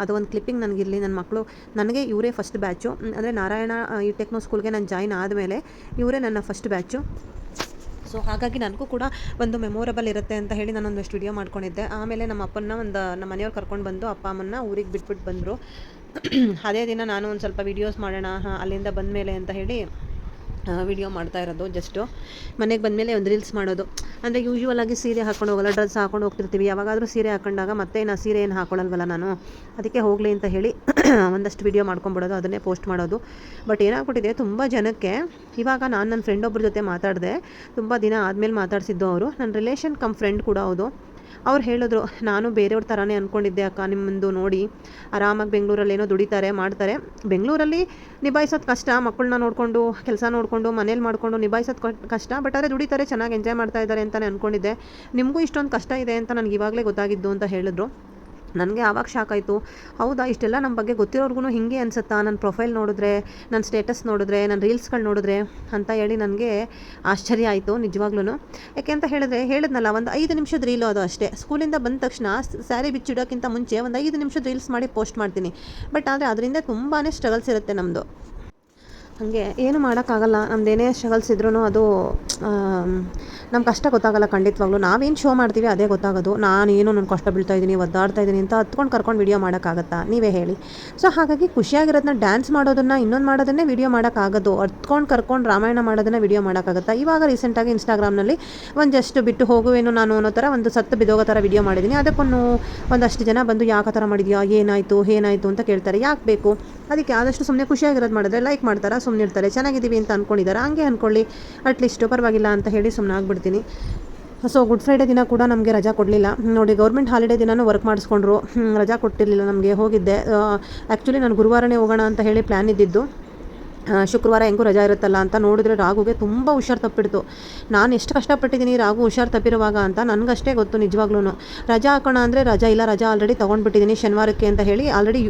ಅದು ಒಂದು ಕ್ಲಿಪ್ಪಿಂಗ್ ನನಗಿರಲಿ. ನನ್ನ ಮಕ್ಕಳು ನನಗೆ ಇವರೇ ಫಸ್ಟ್ ಬ್ಯಾಚು. ಅಂದರೆ ನಾರಾಯಣ ಈ ಟೆಕ್ನೋ ಸ್ಕೂಲ್ಗೆ ನಾನು ಜಾಯ್ನ್ ಆದಮೇಲೆ ಇವರೇ ನನ್ನ ಫಸ್ಟ್ ಬ್ಯಾಚು. ಸೊ ಹಾಗಾಗಿ ನನಗೂ ಕೂಡ ಒಂದು ಮೆಮೊರಬಲ್ ಇರುತ್ತೆ ಅಂತ ಹೇಳಿ ನಾನು ಒಂದಷ್ಟು ವಿಡಿಯೋ ಮಾಡ್ಕೊಂಡಿದ್ದೆ. ಆಮೇಲೆ ನಮ್ಮ ನಮ್ಮ ಮನೆಯವ್ರು ಕರ್ಕೊಂಡು ಬಂದು ಅಪ್ಪ ಅಮ್ಮನ್ನ ಊರಿಗೆ ಬಿಟ್ಬಿಟ್ಟು ಬಂದರು. ಅದೇ ದಿನ ನಾನು ಒಂದು ಸ್ವಲ್ಪ ವೀಡಿಯೋಸ್ ಮಾಡೋಣ ಅಲ್ಲಿಂದ ಬಂದಮೇಲೆ ಅಂತ ಹೇಳಿ ವಿಡಿಯೋ ಮಾಡ್ತಾ ಇರೋದು. ಜಸ್ಟು ಮನೆಗೆ ಬಂದಮೇಲೆ ಒಂದು ರೀಲ್ಸ್ ಮಾಡೋದು. ಅಂದರೆ ಯೂಶ್ವಲಾಗಿ ಸೀರೆ ಹಾಕೊಂಡು ಹೋಗಲ್ಲ, ಡ್ರೆಸ್ ಹಾಕೊಂಡು ಹೋಗ್ತಿರ್ತೀವಿ. ಯಾವಾಗಾದರೂ ಸೀರೆ ಹಾಕೊಂಡಾಗ ಮತ್ತೆ ನಾ ಸೀರೆ ಏನು ಹಾಕೊಳ್ಳಲ್ವಲ್ಲ ನಾನು, ಅದಕ್ಕೆ ಹೋಗಲಿ ಅಂತ ಹೇಳಿ ಒಂದಷ್ಟು ವಿಡಿಯೋ ಮಾಡ್ಕೊಂಬಿಡೋದು, ಅದನ್ನೇ ಪೋಸ್ಟ್ ಮಾಡೋದು. ಬಟ್ ಏನಾಗ್ಬಿಟ್ಟಿದೆ, ತುಂಬ ಜನಕ್ಕೆ ಇವಾಗ ನಾನು ನನ್ನ ಫ್ರೆಂಡ್ ಒಬ್ಬರ ಜೊತೆ ಮಾತಾಡಿದೆ. ತುಂಬ ದಿನ ಆದಮೇಲೆ ಮಾತಾಡಿಸಿದ್ದು ಅವರು, ನನ್ನ ರಿಲೇಷನ್ ಕಮ್ ಫ್ರೆಂಡ್ ಕೂಡ ಹೌದು. ಅವ್ರು ಹೇಳಿದ್ರು, ನಾನು ಬೇರೆಯವ್ರ ಥರನೇ ಅಂದ್ಕೊಂಡಿದ್ದೆ ಅಕ್ಕ, ನಿಮ್ಮದು ನೋಡಿ ಆರಾಮಾಗಿ ಬೆಂಗಳೂರಲ್ಲಿ ಏನೋ ದುಡಿತಾರೆ ಮಾಡ್ತಾರೆ. ಬೆಂಗಳೂರಲ್ಲಿ ನಿಭಾಯಿಸೋದು ಕಷ್ಟ, ಮಕ್ಕಳನ್ನ ನೋಡಿಕೊಂಡು ಕೆಲಸ ನೋಡಿಕೊಂಡು ಮನೇಲಿ ಮಾಡಿಕೊಂಡು ನಿಭಾಯಿಸೋದು ಕಷ್ಟ. ಬಟ್ ಆದರೆ ದುಡಿತಾರೆ, ಚೆನ್ನಾಗಿ ಎಂಜಾಯ್ ಮಾಡ್ತಾ ಇದ್ದಾರೆ ಅಂತಲೇ ಅಂದ್ಕೊಂಡಿದ್ದೆ. ನಿಮಗೂ ಇಷ್ಟೊಂದು ಕಷ್ಟ ಇದೆ ಅಂತ ನನಗೆ ಇವಾಗಲೇ ಗೊತ್ತಾಗಿದ್ದು ಅಂತ ಹೇಳಿದ್ರು. ನನಗೆ ಆವಾಗ ಶಾಕ್ ಆಯಿತು. ಹೌದಾ, ಇಷ್ಟೆಲ್ಲ ನಮ್ಮ ಬಗ್ಗೆ ಗೊತ್ತಿರೋರ್ಗು ಹಿಂಗೆ ಅನಿಸುತ್ತಾ, ನನ್ನ ಪ್ರೊಫೈಲ್ ನೋಡಿದ್ರೆ, ನನ್ನ ಸ್ಟೇಟಸ್ ನೋಡಿದ್ರೆ, ನನ್ನ ರೀಲ್ಸ್ಗಳು ನೋಡಿದ್ರೆ ಅಂತ ಹೇಳಿ ನನಗೆ ಆಶ್ಚರ್ಯ ಆಯಿತು ನಿಜವಾಗ್ಲೂ. ಯಾಕೆ ಅಂತ ಹೇಳಿದ್ನಲ್ಲ, ಒಂದು 5 ನಿಮಿಷದ ರೀಲು ಅದು ಅಷ್ಟೇ. ಸ್ಕೂಲಿಂದ ಬಂದ ತಕ್ಷಣ ಸ್ಯಾರಿ ಬಿಚ್ಚಿಡೋಕ್ಕಿಂತ ಮುಂಚೆ ಒಂದು 5 ನಿಮಿಷದ ರೀಲ್ಸ್ ಮಾಡಿ ಪೋಸ್ಟ್ ಮಾಡ್ತೀನಿ. ಬಟ್ ಆದರೆ ಅದರಿಂದ ತುಂಬಾ ಸ್ಟ್ರಗಲ್ಸ್ ಇರುತ್ತೆ ನಮ್ಮದು. ಹಾಗೆ ಏನು ಮಾಡೋಕ್ಕಾಗಲ್ಲ. ನಮ್ಮದೇನೇ ಸ್ಟ್ರಗಲ್ಸ್ ಇದ್ರೂ ಅದು ನಮ್ಮ ಕಷ್ಟ ಗೊತ್ತಾಗಲ್ಲ ಖಂಡಿತವಾಗ್ಲೂ. ನಾವೇನು ಶೋ ಮಾಡ್ತೀವಿ ಅದೇ ಗೊತ್ತಾಗೋದು. ನಾನೇನು ನನ್ನ ಕಷ್ಟ ಬೀಳ್ತಾ ಇದ್ದೀನಿ, ಒದ್ದಾಡ್ತಾ ಇದ್ದೀನಿ ಅಂತ ಹತ್ಕೊಂಡು ಕರ್ಕೊಂಡು ವೀಡಿಯೋ ಮಾಡೋಕ್ಕಾಗತ್ತಾ, ನೀವೇ ಹೇಳಿ. ಸೊ ಹಾಗಾಗಿ ಖುಷಿಯಾಗಿರೋದನ್ನ ಡ್ಯಾನ್ಸ್ ಮಾಡೋದನ್ನು ಇನ್ನೊಂದು ಮಾಡೋದನ್ನೇ ವೀಡಿಯೋ ಮಾಡೋಕ್ಕಾಗೋದು. ಹತ್ಕೊಂಡು ಕರ್ಕೊಂಡು ರಾಮಾಯಣ ಮಾಡೋದನ್ನು ವೀಡಿಯೋ ಮಾಡೋಕ್ಕಾಗತ್ತಾ. ಇವಾಗ ರೀಸೆಂಟಾಗಿ ಇನ್ಸ್ಟಾಗ್ರಾಮ್ನಲ್ಲಿ ಜಸ್ಟ್ ಬಿಟ್ಟು ಹೋಗುವೇನು ನಾನು ಅನ್ನೋ ಥರ ಒಂದು ಸತ್ತು ಬಿದ್ದೋಗೋ ಥರ ವೀಡಿಯೋ ಮಾಡಿದ್ದೀನಿ. ಒಂದಷ್ಟು ಜನ ಬಂದು ಯಾಕೆ ಥರ ಮಾಡಿದ್ಯಾ, ಏನಾಯಿತು ಅಂತ ಕೇಳ್ತಾರೆ. ಯಾಕೆ ಬೇಕು, ಅದಕ್ಕೆ ಆದಷ್ಟು ಸುಮ್ಮನೆ ಖುಷಿಯಾಗಿರೋದು ಮಾಡಿದ್ರೆ ಲೈಕ್ ಮಾಡ್ತಾರೆ, ಸುಮ್ಮನೆ ಇರ್ತಾರೆ. ಚೆನ್ನಾಗಿದ್ದೀವಿ ಅಂತ ಅಂದ್ಕೊಂಡಿದ್ದಾರೆ, ಹಂಗೆ ಅಂದ್ಕೊಳ್ಳಿ, ಅಟ್ಲೀಸ್ಟು ಪರವಾಗಿಲ್ಲ ಅಂತ ಹೇಳಿ ಸುಮ್ಮನೆ ಆಗ್ಬಿಡ್ತೀನಿ. ಸೊ ಗುಡ್ ಫ್ರೈಡೇ ದಿನ ಕೂಡ ನಮಗೆ ರಜಾ ಕೊಡಲಿಲ್ಲ ನೋಡಿ. ಗೌರ್ಮೆಂಟ್ ಹಾಲಿಡೇ ದಿನವೂ ವರ್ಕ್ ಮಾಡಿಸ್ಕೊಂಡ್ರು, ರಜಾ ಕೊಟ್ಟಿರಲಿಲ್ಲ ನಮಗೆ. ಹೋಗಿದ್ದೆ ಆ್ಯಕ್ಚುಲಿ ನಾನು ಗುರುವಾರನೇ ಹೋಗೋಣ ಅಂತ ಹೇಳಿ ಪ್ಲ್ಯಾನ್ ಇದ್ದಿದ್ದು. ಶುಕ್ರವಾರ ಹೆಂಗೂ ರಜಾ ಇರುತ್ತಲ್ಲ ಅಂತ ನೋಡಿದ್ರೆ ರಾಘುಗೆ ತುಂಬ ಹುಷಾರು ತಪ್ಪಿಡ್ತು. ನಾನು ಎಷ್ಟು ಕಷ್ಟಪಟ್ಟಿದ್ದೀನಿ ರಾಘು ಹುಷಾರು ತಪ್ಪಿರುವಾಗ ಅಂತ ನನಗಷ್ಟೇ ಗೊತ್ತು ನಿಜವಾಗ್ಲೂ. ರಜಾ ಹಾಕೋಣ ಅಂದರೆ ರಜಾ ಇಲ್ಲ, ರಜಾ ಆಲ್ರೆಡಿ ತೊಗೊಂಡ್ಬಿಟ್ಟಿದ್ದೀನಿ ಶನಿವಾರಕ್ಕೆ ಅಂತ ಹೇಳಿ. ಆಲ್ರೆಡಿ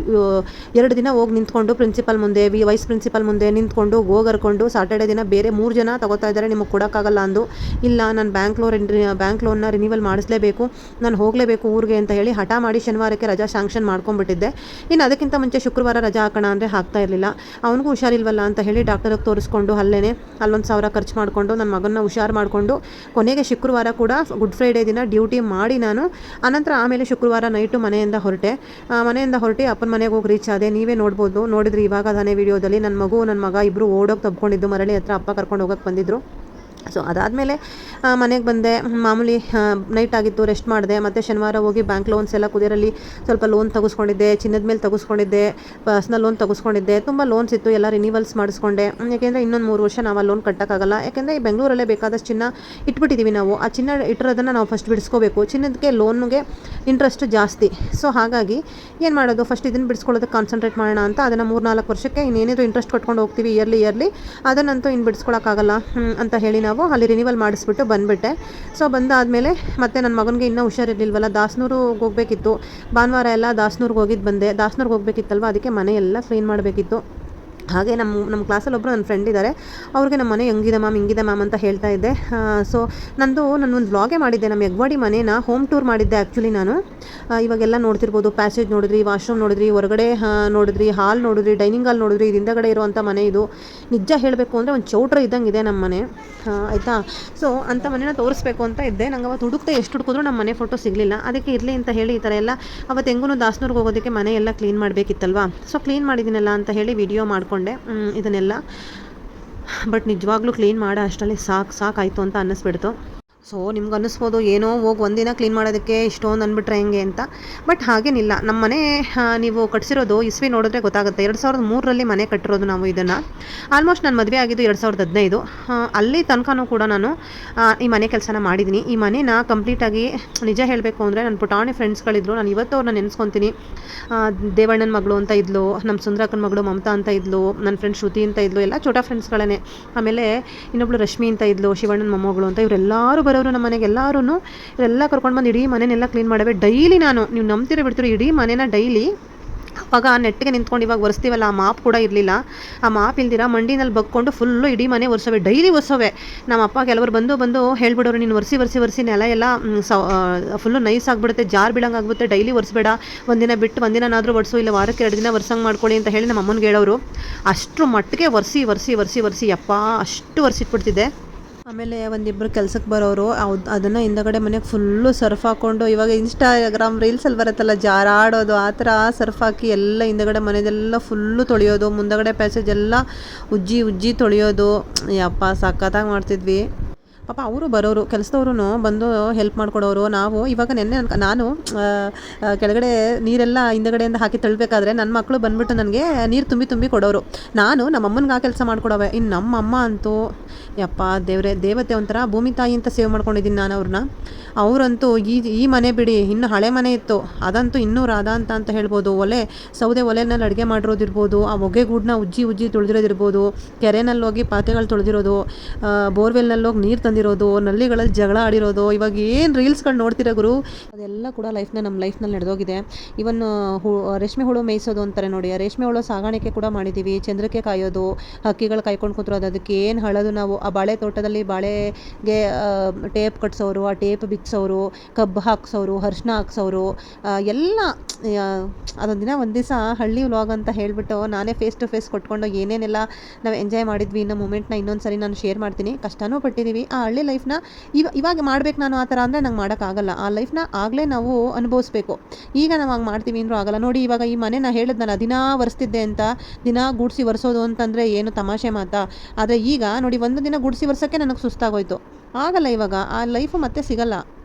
2 ದಿನ ಹೋಗಿ ನಿಂತ್ಕೊಂಡು ಪ್ರಿನ್ಸಿಪಲ್ ಮುಂದೆ, ವೈಸ್ ಪ್ರಿನ್ಸಿಪಲ್ ಮುಂದೆ ನಿಂತ್ಕೊಂಡು ಹೋಗರ್ಕೊಂಡು ಸಾಟರ್ಡೆ ದಿನ ಬೇರೆ 3 ಜನ ತಗೋತಾ ಇದ್ದಾರೆ, ನಿಮಗೆ ಕೊಡೋಕ್ಕಾಗಲ್ಲ ಅಂದು. ಇಲ್ಲ, ನಾನು ಬ್ಯಾಂಕ್ ಲೋನ್ನ ರಿನಿವಲ್ ಮಾಡಿಸ್ಲೇಬೇಕು, ನಾನು ಹೋಗಲೇಬೇಕು ಊರಿಗೆ ಅಂತ ಹೇಳಿ ಹಠ ಮಾಡಿ ಶನಿವಾರಕ್ಕೆ ರಜಾ ಶಾಂಕ್ಷನ್ ಮಾಡ್ಕೊಂಡ್ಬಿಟ್ಟಿದ್ದೆ. ಇನ್ನು ಅದಕ್ಕಿಂತ ಮುಂಚೆ ಶುಕ್ರವಾರ ರಜಾ ಹಾಕೋಣ ಅಂದರೆ ಹಾಕ್ತಾ ಇರಲಿಲ್ಲ. ಅವನಿಗೂ ಹುಷಾರಿಲ್ವಲ್ಲ ಅಂತ ಹೇಳಿ ಡಾಕ್ಟರಿಗೆ ತೋರಿಸ್ಕೊಂಡು ಅಲ್ಲೇ ಅಲ್ಲೊಂದು 1,000 ಖರ್ಚು ಮಾಡಿಕೊಂಡು ನನ್ನ ಮಗನ್ನ ಹುಷಾರು ಮಾಡಿಕೊಂಡು ಕೊನೆಗೆ ಶುಕ್ರವಾರ ಕೂಡ ಗುಡ್ ಫ್ರೈಡೇ ದಿನ ಡ್ಯೂಟಿ ಮಾಡಿ ನಾನು ಆಮೇಲೆ ಶುಕ್ರವಾರ ನೈಟು ಮನೆಯಿಂದ ಹೊರಟೆ ಅಪ್ಪನ ಮನೆಗೆ ಹೋಗಿ ರೀಚ್ ಆದೆ. ನೀವೇ ನೋಡಿದ್ರಿ ಇವಾಗ ತಾನೇ ವಿಡಿಯೋದಲ್ಲಿ ನನ್ನ ಮಗ ಇಬ್ಬರು ಓಡೋಗಿ ತಬ್ಕೊಂಡಿದ್ದು ಮರಳಿ ಹತ್ರ ಅಪ್ಪ ಕರ್ಕೊಂಡು ಹೋಗೋಕ್ಕೆ ಬಂದಿದ್ರು. ಸೊ ಅದಾದಮೇಲೆ ಮನೆಗೆ ಬಂದೆ. ಮಾಮೂಲಿ ನೈಟ್ ಆಗಿತ್ತು, ರೆಸ್ಟ್ ಮಾಡಿದೆ. ಮತ್ತು ಶನಿವಾರ ಹೋಗಿ ಬ್ಯಾಂಕ್ ಲೋನ್ಸ್ ಎಲ್ಲ ಕುದಿರಲ್ಲಿ ಸ್ವಲ್ಪ ಲೋನ್ ತೆಗೆಸ್ಕೊಂಡಿದ್ದೆ, ಚಿನ್ನದ ಮೇಲೆ ತೆಗೆಸ್ಕೊಂಡಿದ್ದೆ, ಪರ್ಸ್ನಲ್ ಲೋನ್ ತೆಗೆಸ್ಕೊಂಡಿದ್ದೆ. ತುಂಬ ಲೋನ್ಸ್ ಇತ್ತು, ಎಲ್ಲ ರಿನಿವಲ್ಸ್ ಮಾಡಿಸ್ಕೊಂಡೆ. ಯಾಕೆಂದರೆ ಇನ್ನೊಂದು 3 ವರ್ಷ ನಾವು ಆ ಲೋನ್ ಕಟ್ಟೋಕ್ಕಾಗಲ್ಲ. ಯಾಕೆಂದರೆ ಈ ಬೆಂಗಳೂರಲ್ಲೇ ಬೇಕಾದಷ್ಟು ಚಿನ್ನ ಇಟ್ಬಿಟ್ಟಿದ್ದೀವಿ ನಾವು. ಆ ಚಿನ್ನ ಇಟ್ಟಿರೋದನ್ನು ನಾವು ಫಸ್ಟ್ ಬಿಡಿಸ್ಕೋಬೇಕು. ಚಿನ್ನದಕ್ಕೆ ಲೋನ್ಗೆ ಇಂಟ್ರೆಸ್ಟ್ ಜಾಸ್ತಿ. ಸೊ ಹಾಗಾಗಿ ಏನು ಮಾಡೋದು, ಫಸ್ಟ್ ಇದನ್ನು ಬಿಡಿಸ್ಕೊಳ್ಳೋದಕ್ಕೆ ಕಾನ್ಸಂಟ್ರೇಟ್ ಮಾಡೋಣ ಅಂತ ಅದನ್ನು 3-4 ವರ್ಷಕ್ಕೆ ಇನ್ನೇನಿದ್ರು ಇಂಟ್ರೆಸ್ಟ್ ಕಟ್ಕೊಂಡು ಹೋಗ್ತೀವಿ ಇಯರ್ಲಿ. ಅದನ್ನಂತೂ ಇನ್ನು ಬಿಡಿಸ್ಕೊಳಕ್ಕಾಗಲ್ಲ ಅಂತ ಹೇಳಿ ನಾವು ಅಲ್ಲಿ ರಿನಿವಲ್ ಮಾಡಿಸ್ಬಿಟ್ಟು ಬಂದುಬಿಟ್ಟೆ. ಸೊ ಬಂದಾದಮೇಲೆ ಮತ್ತೆ ನನ್ನ ಮಗನಿಗೆ ಇನ್ನೂ ಹುಷಾರಿರಲಿಲ್ವಲ್ಲ, ದಾಸನೂರಿಗೆ ಹೋಗಬೇಕಿತ್ತು. ಭಾನುವಾರ ಎಲ್ಲ ದಾಸನೂರಿಗೆ ಹೋಗಿದ್ದು ಬಂದೆ. ದಾಸನೂರಿಗೆ ಹೋಗಬೇಕಿತ್ತಲ್ವ, ಅದಕ್ಕೆ ಮನೆ ಎಲ್ಲ ಕ್ಲೀನ್ ಮಾಡಬೇಕಿತ್ತು. ಹಾಗೆ ನಮ್ಮ ಕ್ಲಾಸಲ್ಲಿ ಒಬ್ಬರು ನನ್ನ ಫ್ರೆಂಡ್ ಇದ್ದಾರೆ. ಅವ್ರಿಗೆ ನಮ್ಮ ಮನೆ ಹೆಂಗಿದೆ ಮ್ಯಾಮ್ ಹಿಂಗಿದೆ ಮ್ಯಾಮ್ ಅಂತ ಹೇಳ್ತಾ ಇದ್ದೆ. ಸೊ ನಾನು ಒಂದು ವ್ಲಾಗೇ ಮಾಡಿದ್ದೆ, ನಮ್ಮ ಯಗ್ವಾಡಿ ಮನೇನ ಹೋಮ್ ಟೂರ್ ಮಾಡಿದ್ದೆ ಆ್ಯಕ್ಚುಲಿ ನಾನು. ಇವಾಗೆಲ್ಲ ನೋಡ್ತಿರ್ಬೋದು, ಪ್ಯಾಸೇಜ್ ನೋಡಿದ್ರಿ, ವಾಶ್ರೂಮ್ ನೋಡಿದ್ರಿ, ಹೊರಗಡೆ ನೋಡಿದ್ರಿ, ಹಾಲ್ ನೋಡಿದ್ರಿ, ಡೈನಿಂಗ್ ಹಾಲ್ ನೋಡಿದ್ರಿ. ಇದು ಹಿಂದಗಡೆ ಇರುವಂಥ ಮನೆ ಇದು. ನಿಜ ಹೇಳಬೇಕು ಅಂದರೆ ಒಂದು ಚೌಟ್ರ ಇದ್ದಂಗೆ ಇದೆ ನಮ್ಮ ಮನೆ, ಆಯಿತಾ. ಸೊ ಅಂಥ ಮನೇನ ತೋರಿಸ್ಬೇಕು ಅಂತ ಇದ್ದೆ. ನಂಗೆ ಅವತ್ತು ಹುಡುಕ್ತೆ ಎಷ್ಟು ಹುಡುಕಿದ್ರು ನಮ್ಮ ಮನೆ ಫೋಟೋ ಸಿಗಲಿಲ್ಲ. ಅದಕ್ಕೆ ಇರಲಿ ಅಂತ ಹೇಳಿ ಈ ಥರ ಎಲ್ಲ ಅವತ್ತು ಹೆಂಗೂ ದಾಸನೂರಿಗೆ ಹೋಗೋದಕ್ಕೆ ಮನೆ ಎಲ್ಲ ಕ್ಲೀನ್ ಮಾಡಬೇಕಿತ್ತಲ್ವ. ಸೊ ಕ್ಲೀನ್ ಮಾಡಿದ್ದೀನಲ್ಲ ಅಂತ ಹೇಳಿ ವಿಡಿಯೋ ಮಾಡಿಕೊಂಡೆ ಇದನ್ನೆಲ್ಲ. ಬಟ್ ನಿಜವಾಗ್ಲೂ ಕ್ಲೀನ್ ಮಾಡೋ ಅಷ್ಟರಲ್ಲಿ ಸಾಕಾಯಿತು ಅಂತ ಅನ್ನಿಸ್ಬಿಡ್ತು. ಸೊ ನಿಮ್ಗೆ ಅನ್ನಿಸ್ಬೋದು, ಏನೋ ಹೋಗಿ ಒಂದಿನ ಕ್ಲೀನ್ ಮಾಡೋದಕ್ಕೆ ಇಷ್ಟೊಂದು ಅಂದ್ಬಿಟ್ರೆ ಹೆಂಗೆ ಅಂತ. ಬಟ್ ಹಾಗೇನಿಲ್ಲ. ನಮ್ಮ ಮನೆ ನೀವು ಕಟ್ಸಿರೋದು ಇಸ್ವಿ ನೋಡಿದ್ರೆ ಗೊತ್ತಾಗುತ್ತೆ. 2003ರಲ್ಲಿ ಮನೆ ಕಟ್ಟಿರೋದು ನಾವು ಇದನ್ನು. ಆಲ್ಮೋಸ್ಟ್ ನಾನು ಮದುವೆ ಆಗಿದ್ದು 2015. ಅಲ್ಲಿ ತನಕನೂ ಕೂಡ ನಾನು ಈ ಮನೆ ಕೆಲಸನ ಮಾಡಿದ್ದೀನಿ. ಈ ಮನೇನ ಕಂಪ್ಲೀಟಾಗಿ ನಿಜ ಹೇಳಬೇಕು ಅಂದರೆ ನನ್ನ ಪುಟಾಣಿ ಫ್ರೆಂಡ್ಸ್ಗಳಿದ್ರು. ನಾನು ಇವತ್ತು ಅವ್ರನ್ನ ನೆನೆಸ್ಕೊತೀನಿ. ದೇವಣ್ಣನ ಮಗಳು ಅಂತ ಇದ್ಲು, ನಮ್ಮ ಸುಂದರಕ್ಕನ ಮಗಳು ಮಮತಾ ಅಂತ ಇದ್ಲು, ನನ್ನ ಫ್ರೆಂಡ್ ಶ್ರುತಿ ಅಂತ ಇದ್ಲು, ಎಲ್ಲ ಚೋಟ ಫ್ರೆಂಡ್ಸ್ಗಳೇ. ಆಮೇಲೆ ಇನ್ನೊಬ್ಳು ರಶ್ಮಿ ಅಂತ ಇದ್ಲು, ಶಿವಣ್ಣನ ಮೊಮ್ಮಗಳು ಅಂತ. ಇವರೆಲ್ಲರೂ ಬರೋರು ನಮ್ಮ ಮನೆಗೆ. ಎಲ್ಲರೂ ಇವರೆಲ್ಲ ಕರ್ಕೊಂಡು ಬಂದು ಇಡೀ ಮನೆಯೆಲ್ಲ ಕ್ಲೀನ್ ಮಾಡವೆ ಡೈಲಿ. ನೀವು ನಂಬ್ತಿರೋ ಬಿಡ್ತೀರೋ, ಇಡೀ ಮನೇನ ಡೈಲಿ. ಅವಾಗ ನೆಟ್ಟಿಗೆ ನಿಂತ್ಕೊಂಡು ಇವಾಗ ಒರೆಸ್ತೀವಲ್ಲ, ಆ ಮಾಪ್ ಕೂಡ ಇರಲಿಲ್ಲ. ಆ ಮಾಪ್ ಇಲ್ದಿರ ಮಂಡಿನಲ್ಲಿ ಬಗ್ಕೊಂಡು ಫುಲ್ಲು ಇಡೀ ಮನೆ ಒರೆಸೋವೆ, ಡೈಲಿ ಒರೆಸೋವೆ. ನಮ್ಮ ಅಪ್ಪ ಕೆಲವರು ಬಂದು ಹೇಳ್ಬಿಡೋರು, ನೀನು ಒರೆಸಿ ನೆಲ ಎಲ್ಲ ಫುಲ್ಲು ನೈಸ್ ಆಗಿಬಿಡುತ್ತೆ, ಜಾರ್ ಬೀಳಂಗೆ ಆಗ್ಬಿಡುತ್ತೆ, ಡೈಲಿ ಒರೆಸ್ಬೇಡ, ಒಂದಿನ ಬಿಟ್ಟು ಒಂದಿನಾದ್ರೂ ಒರೆಸು, ಇಲ್ಲ ವಾರಕ್ಕೆ 2 ದಿನ ಒರೆಸಂಗೆ ಮಾಡ್ಕೊಳ್ಳಿ ಅಂತ ಹೇಳಿ ನಮ್ಮ ಅಮ್ಮನಿಗೆ ಹೇಳೋರು. ಅಷ್ಟರ ಮಟ್ಟಿಗೆ ಒರೆಸಿ ಯಪ್ಪ ಅಷ್ಟು ಒರೆಸಿಟ್ಬಿಡ್ತಿದ್ದೆ. ಆಮೇಲೆ ಒಂದಿಬ್ಬರು ಕೆಲಸಕ್ಕೆ ಬರೋರು, ಅದನ್ನು ಹಿಂದಗಡೆ ಮನೆಗೆ ಫುಲ್ಲು ಸರ್ಫ್ ಹಾಕ್ಕೊಂಡು, ಇವಾಗ ಇನ್ಸ್ಟಾಗ್ರಾಮ್ ರೀಲ್ಸಲ್ಲಿ ಬರುತ್ತಲ್ಲ ಜಾರಾಡೋದು, ಆ ಥರ ಸರ್ಫ್ ಹಾಕಿ ಎಲ್ಲ ಹಿಂದಗಡೆ ಮನೆದೆಲ್ಲ ಫುಲ್ಲು ತೊಳೆಯೋದು, ಮುಂದಗಡೆ ಪ್ಯಾಸೇಜ್ ಎಲ್ಲ ಉಜ್ಜಿ ತೊಳೆಯೋದು. ಯಪ್ಪ ಸಖತ್ತಾಗಿ ಮಾಡ್ತಿದ್ವಿ. ಪಾಪ ಅವರು ಬರೋರು, ಕೆಲಸದವ್ರು ಬಂದು ಹೆಲ್ಪ್ ಮಾಡಿಕೊಡೋರು. ನಾವು ಇವಾಗ ನಾನು ಕೆಳಗಡೆ ನೀರೆಲ್ಲ ಹಿಂದಗಡೆಯಿಂದ ಹಾಕಿ ತಳ್ಳಬೇಕಾದ್ರೆ ನನ್ನ ಮಕ್ಕಳು ಬಂದುಬಿಟ್ಟು ನನಗೆ ನೀರು ತುಂಬಿ ಕೊಡೋರು. ನಾನು ನಮ್ಮ ಅಮ್ಮನಿಗೆ ಆ ಕೆಲಸ ಮಾಡ್ಕೊಡೋವೆ. ಇನ್ನು ನಮ್ಮ ಅಮ್ಮ ಅಂತೂ ಯಪ್ಪ ದೇವತೆ ಒಂಥರ ಭೂಮಿ ತಾಯಿ ಅಂತ ಸೇವ್ ಮಾಡ್ಕೊಂಡಿದ್ದೀನಿ ನಾನು ಅವ್ರನ್ನ. ಅವರಂತೂ ಈ ಮನೆ ಬಿಡಿ, ಇನ್ನು ಹಳೆ ಮನೆ ಇತ್ತು ಅದಂತೂ ಇನ್ನೂ ರಾಧಾ ಅಂತ ಹೇಳ್ಬೋದು. ಸೌದೆ ಒಲೆನಲ್ಲಿ ಅಡುಗೆ ಮಾಡಿರೋದಿರ್ಬೋದು, ಆ ಹೊಗೆಗೂಡನ್ನ ಉಜ್ಜಿ ತೊಳೆದಿರೋದಿರ್ಬೋದು, ಕೆರೆನಲ್ಲಿ ಹೋಗಿ ಪಾತ್ರೆಗಳು ತೊಳೆದಿರೋದು, ಬೋರ್ವೆಲ್ನಲ್ಲಿ ಹೋಗಿ ನೀರು ತಂದಿರೋದು, ನಲ್ಲಿಗಳಲ್ಲಿ ಜಗಳ ಆಡಿರೋದು. ಇವಾಗ ಏನು ರೀಲ್ಸ್ಗಳು ನೋಡ್ತಿರೋ ಗುರು, ಅದೆಲ್ಲ ಕೂಡ ನಮ್ಮ ಲೈಫ್ನಲ್ಲಿ ನಡೆದೋಗಿದೆ. ಇವನ್ ರೇಷ್ಮೆ ಹುಳು ಮೇಯಿಸೋದು ಅಂತಾರೆ ನೋಡಿ, ಆ ರೇಷ್ಮೆ ಹುಳು ಸಾಗಾಣಿಕೆ ಕೂಡ ಮಾಡಿದ್ದೀವಿ. ಚಂದ್ರಕ್ಕೆ ಕಾಯೋದು, ಹಕ್ಕಿಗಳು ಕಾಯ್ಕೊಂಡು ಕೂತಿರೋದು, ಅದಕ್ಕೆ ಏನು ಹಳೋದು ನಾವು. ಆ ಬಾಳೆ ತೋಟದಲ್ಲಿ ಬಾಳೆಗೆ ಟೇಪ್ ಕಟ್ಸೋರು, ಆ ಟೇಪ್ ಬಿಚ್ಚೋರು, ಕಬ್ಬು ಹಾಕ್ಸೋರು, ಅರಿಶಿನ ಹಾಕ್ಸೋರು ಎಲ್ಲ. ಅದೊಂದು ದಿವಸ ಹಳ್ಳಿ ವ್ಲಾಗ್ ಅಂತ ಹೇಳಿಬಿಟ್ಟು ನಾನೇ ಫೇಸ್ ಟು ಫೇಸ್ ಕೊಟ್ಕೊಂಡು ಏನೇನೆಲ್ಲ ನಾವು ಎಂಜಾಯ್ ಮಾಡಿದ್ವಿ ಇನ್ನೂ ಮೂಮೆಂಟ್ನ ಇನ್ನೊಂದು ಸರಿ ನಾನು ಶೇರ್ ಮಾಡ್ತೀನಿ. ಕಷ್ಟನೂ ಪಟ್ಟಿದ್ದೀವಿ. ಆ ಹಳ್ಳಿ ಲೈಫ್ನ ಇವಾಗ ಮಾಡ್ಬೇಕು ನಾನು ಆ ಥರ ಅಂದರೆ ನಂಗೆ ಮಾಡೋಕ್ಕಾಗಲ್ಲ. ಆ ಲೈಫ್ನ ಆಗಲೇ ನಾವು ಅನುಭವಿಸ್ಬೇಕು. ಈಗ ನಾವು ಹಂಗೆ ಮಾಡ್ತೀವಿ ಅಂದರೂ ಆಗಲ್ಲ. ನೋಡಿ ಇವಾಗ ಈ ಮನೆ ನಾನು ಹೇಳಿದ್ನಲ್ಲ, ದಿನ ಒರೆಸ್ತಿದ್ದೆ ಅಂತ, ದಿನ ಗುಡಿಸಿ ಒರೆಸೋದು ಅಂತಂದರೆ ಏನು ತಮಾಷೆ ಮಾತಾ. ಆದರೆ ಈಗ ನೋಡಿ, ಒಂದು ದಿನ ಗುಡಿಸಿ ಒರೆಸೋಕ್ಕೆ ನನಗೆ ಸುಸ್ತಾಗೋಯ್ತು. ಆಗಲ್ಲ, ಇವಾಗ ಆ ಲೈಫು ಮತ್ತೆ ಸಿಗಲ್ಲ.